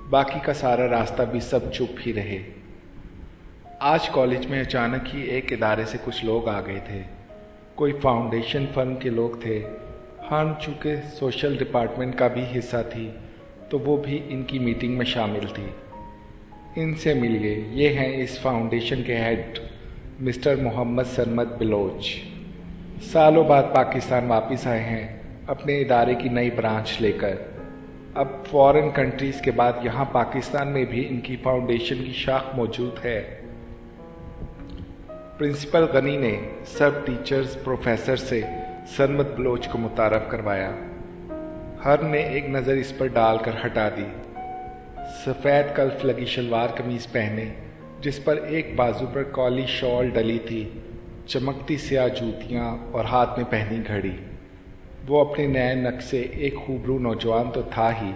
باقی کا سارا راستہ بھی سب چپ ہی رہے۔ آج کالج میں اچانک ہی ایک ادارے سے کچھ لوگ آ گئے تھے، کوئی فاؤنڈیشن فرم کے لوگ تھے۔ ہم چونکہ سوشل ڈپارٹمنٹ کا بھی حصہ تھی تو وہ بھی ان کی میٹنگ میں شامل تھی۔ ان سے ملیے، یہ ہیں اس فاؤنڈیشن کے ہیڈ مسٹر محمد سرمد بلوچ۔ سالوں بعد پاکستان واپس آئے ہیں اپنے ادارے کی نئی برانچ لے کر۔ اب فورن کنٹریز کے بعد یہاں پاکستان میں بھی ان کی فاؤنڈیشن کی شاخ موجود ہے۔ پرنسپل غنی نے سب ٹیچرز پروفیسر سے سرمد بلوچ کو متعارف کروایا۔ ہر نے ایک نظر اس پر ڈال کر ہٹا دی۔ سفید کلف لگی شلوار قمیض پہنے، جس پر ایک بازو پر کالی شال ڈلی تھی، چمکتی سیاہ جوتیاں اور ہاتھ میں پہنی گھڑی۔ وہ اپنے نئے نقش سے ایک خوبرو نوجوان تو تھا ہی،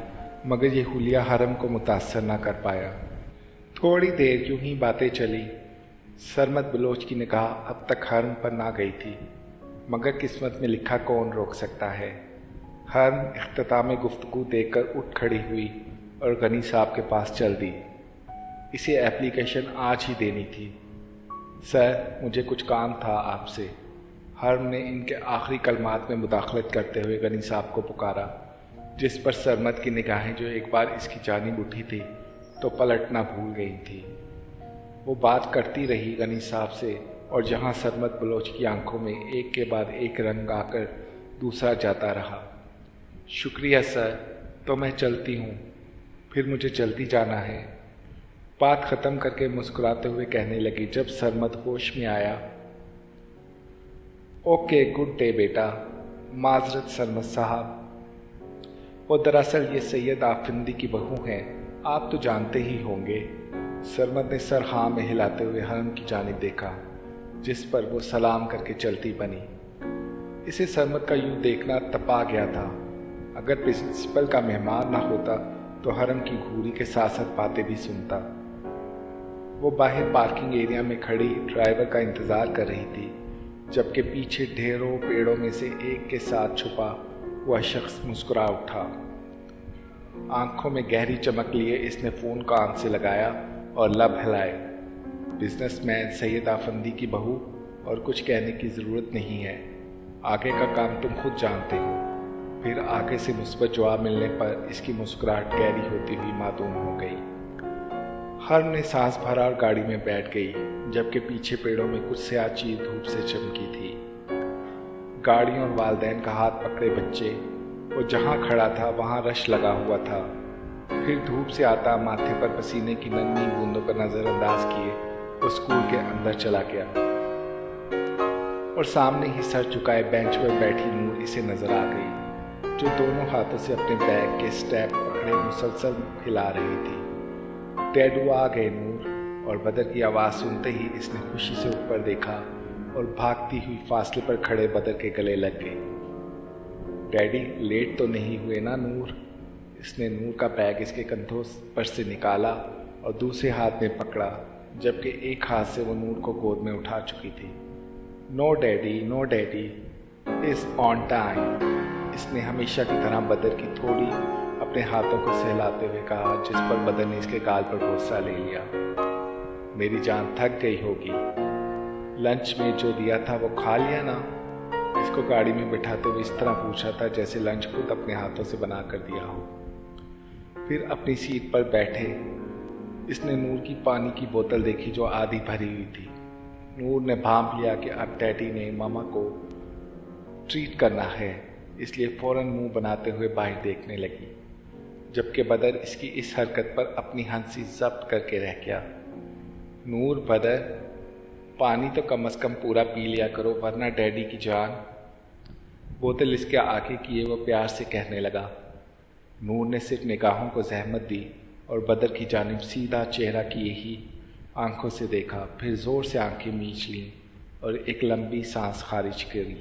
مگر یہ حلیہ حرم کو متاثر نہ کر پایا۔ تھوڑی دیر یوں ہی باتیں چلی۔ سرمد بلوچ کی نگاہ اب تک حرم پر نہ گئی تھی، مگر قسمت میں لکھا کون روک سکتا ہے۔ حرم اختتام گفتگو دیکھ کر اٹھ کھڑی ہوئی اور غنی صاحب کے پاس چل دی۔ اسے اپلیکیشن آج ہی دینی تھی۔ سر مجھے کچھ کام تھا آپ سے۔ حرم نے ان کے آخری کلمات میں مداخلت کرتے ہوئے غنی صاحب کو پکارا، جس پر سرمد کی نگاہیں جو ایک بار اس کی جانب اٹھی تھی تو پلٹنا بھول گئی تھی۔ وہ بات کرتی رہی غنی صاحب سے، اور جہاں سرمد بلوچ کی آنکھوں میں ایک کے بعد ایک رنگ آ کر دوسرا جاتا رہا۔ شکریہ سر، تو میں چلتی ہوں، پھر مجھے جلدی جانا ہے۔ بات ختم کر کے مسکراتے ہوئے کہنے لگی جب سرمد ہوش میں آیا، اوکے گڈ ڈے بیٹا۔ معذرت سرمد صاحب، وہ دراصل یہ سید آفندی کی بہو ہیں، آپ تو جانتے ہی ہوں گے۔ سرمد نے سر ہاں میں ہلاتے ہوئے حرم کی جانب دیکھا، جس پر وہ سلام کر کے چلتی بنی۔ اسے سرمد کا یوں دیکھنا تپا گیا تھا۔ اگر پرنسپل کا مہمان نہ ہوتا تو حرم کی گھوری کے ساتھ ساتھ باتیں بھی سنتا۔ وہ باہر پارکنگ ایریا میں کھڑی ڈرائیور کا انتظار کر رہی تھی، جبکہ پیچھے ڈھیروں پیڑوں میں سے ایک کے ساتھ چھپا ہوا شخص مسکرا اٹھا۔ آنکھوں میں گہری چمک لیے اس نے فون کان سے لگایا اور لب ہلائے۔ بزنس مین سید آفندی کی بہو، اور کچھ کہنے کی ضرورت نہیں ہے، آگے کا کام تم خود جانتے ہو۔ پھر آگے سے مثبت جواب ملنے پر اس کی مسکراہٹ گہری ہوتی ہوئی معدوم ہو گئی۔ حرم نے سانس بھرا اور گاڑی میں بیٹھ گئی، جبکہ پیچھے پیڑوں میں کچھ سیاہ چیز دھوپ سے چمکی تھی۔ گاڑیوں اور والدین کا ہاتھ پکڑے بچے، وہ جہاں کھڑا تھا وہاں رش لگا ہوا تھا۔ پھر دھوپ سے آتا ماتھے پر پسینے کی ننھی بوندوں کو نظر انداز کیے وہ اسکول کے اندر چلا گیا، اور سامنے ہی سر چکائے بینچ پر بیٹھی نور اسے نظر آ گئی، جو دونوں ہاتھوں سے اپنے بیگ کے سٹیپ پکڑے مسلسل ہلا رہی تھی۔ ڈیڈو آ گئے نور، اور بدر کی آواز سنتے ہی اس نے خوشی سے اوپر دیکھا اور بھاگتی ہوئی فاصلے پر کھڑے بدر کے گلے لگ گئی۔ ڈیڈی لیٹ تو نہیں ہوئے نا نور؟ اس نے نور کا بیگ اس کے کندھوں پر سے نکالا اور دوسرے ہاتھ میں پکڑا، جبکہ ایک ہاتھ سے وہ نور کو گود میں اٹھا چکی تھی۔ No daddy, no daddy is on time, اس نے ہمیشہ کی طرح بدر کی تھوڑی اپنے ہاتھوں کو سہلاتے ہوئے کہا، جس پر بدر نے اس کے گال پر بوسہ لے لیا۔ میری جان تھک گئی ہوگی، لنچ میں جو دیا تھا وہ کھا لیا نا؟ اس کو گاڑی میں بٹھاتے ہوئے اس طرح پوچھا تھا جیسے لنچ خود اپنے ہاتھوں سے بنا کر دیا ہو۔ پھر اپنی سیٹ پر بیٹھے اس نے نور کی پانی کی بوتل دیکھی جو آدھی بھری ہوئی تھی۔ نور نے بھانپ لیا کہ اب ڈیڈی نے ماما کو ٹریٹ کرنا ہے، اس لیے فوراً منہ بناتے ہوئے باہر دیکھنے لگی، جبکہ بدر اس کی اس حرکت پر اپنی ہنسی ضبط کر کے رہ گیا۔ نور، بدر، پانی تو کم از کم پورا پی لیا کرو ورنہ ڈیڈی کی جان۔ بوتل اس کے آگے کیے وہ پیار سے کہنے لگا، نور نے صرف نگاہوں کو زحمت دی اور بدر کی جانب سیدھا چہرہ کیے ہی آنکھوں سے دیکھا، پھر زور سے آنکھیں میچ لیں اور ایک لمبی سانس خارج کری۔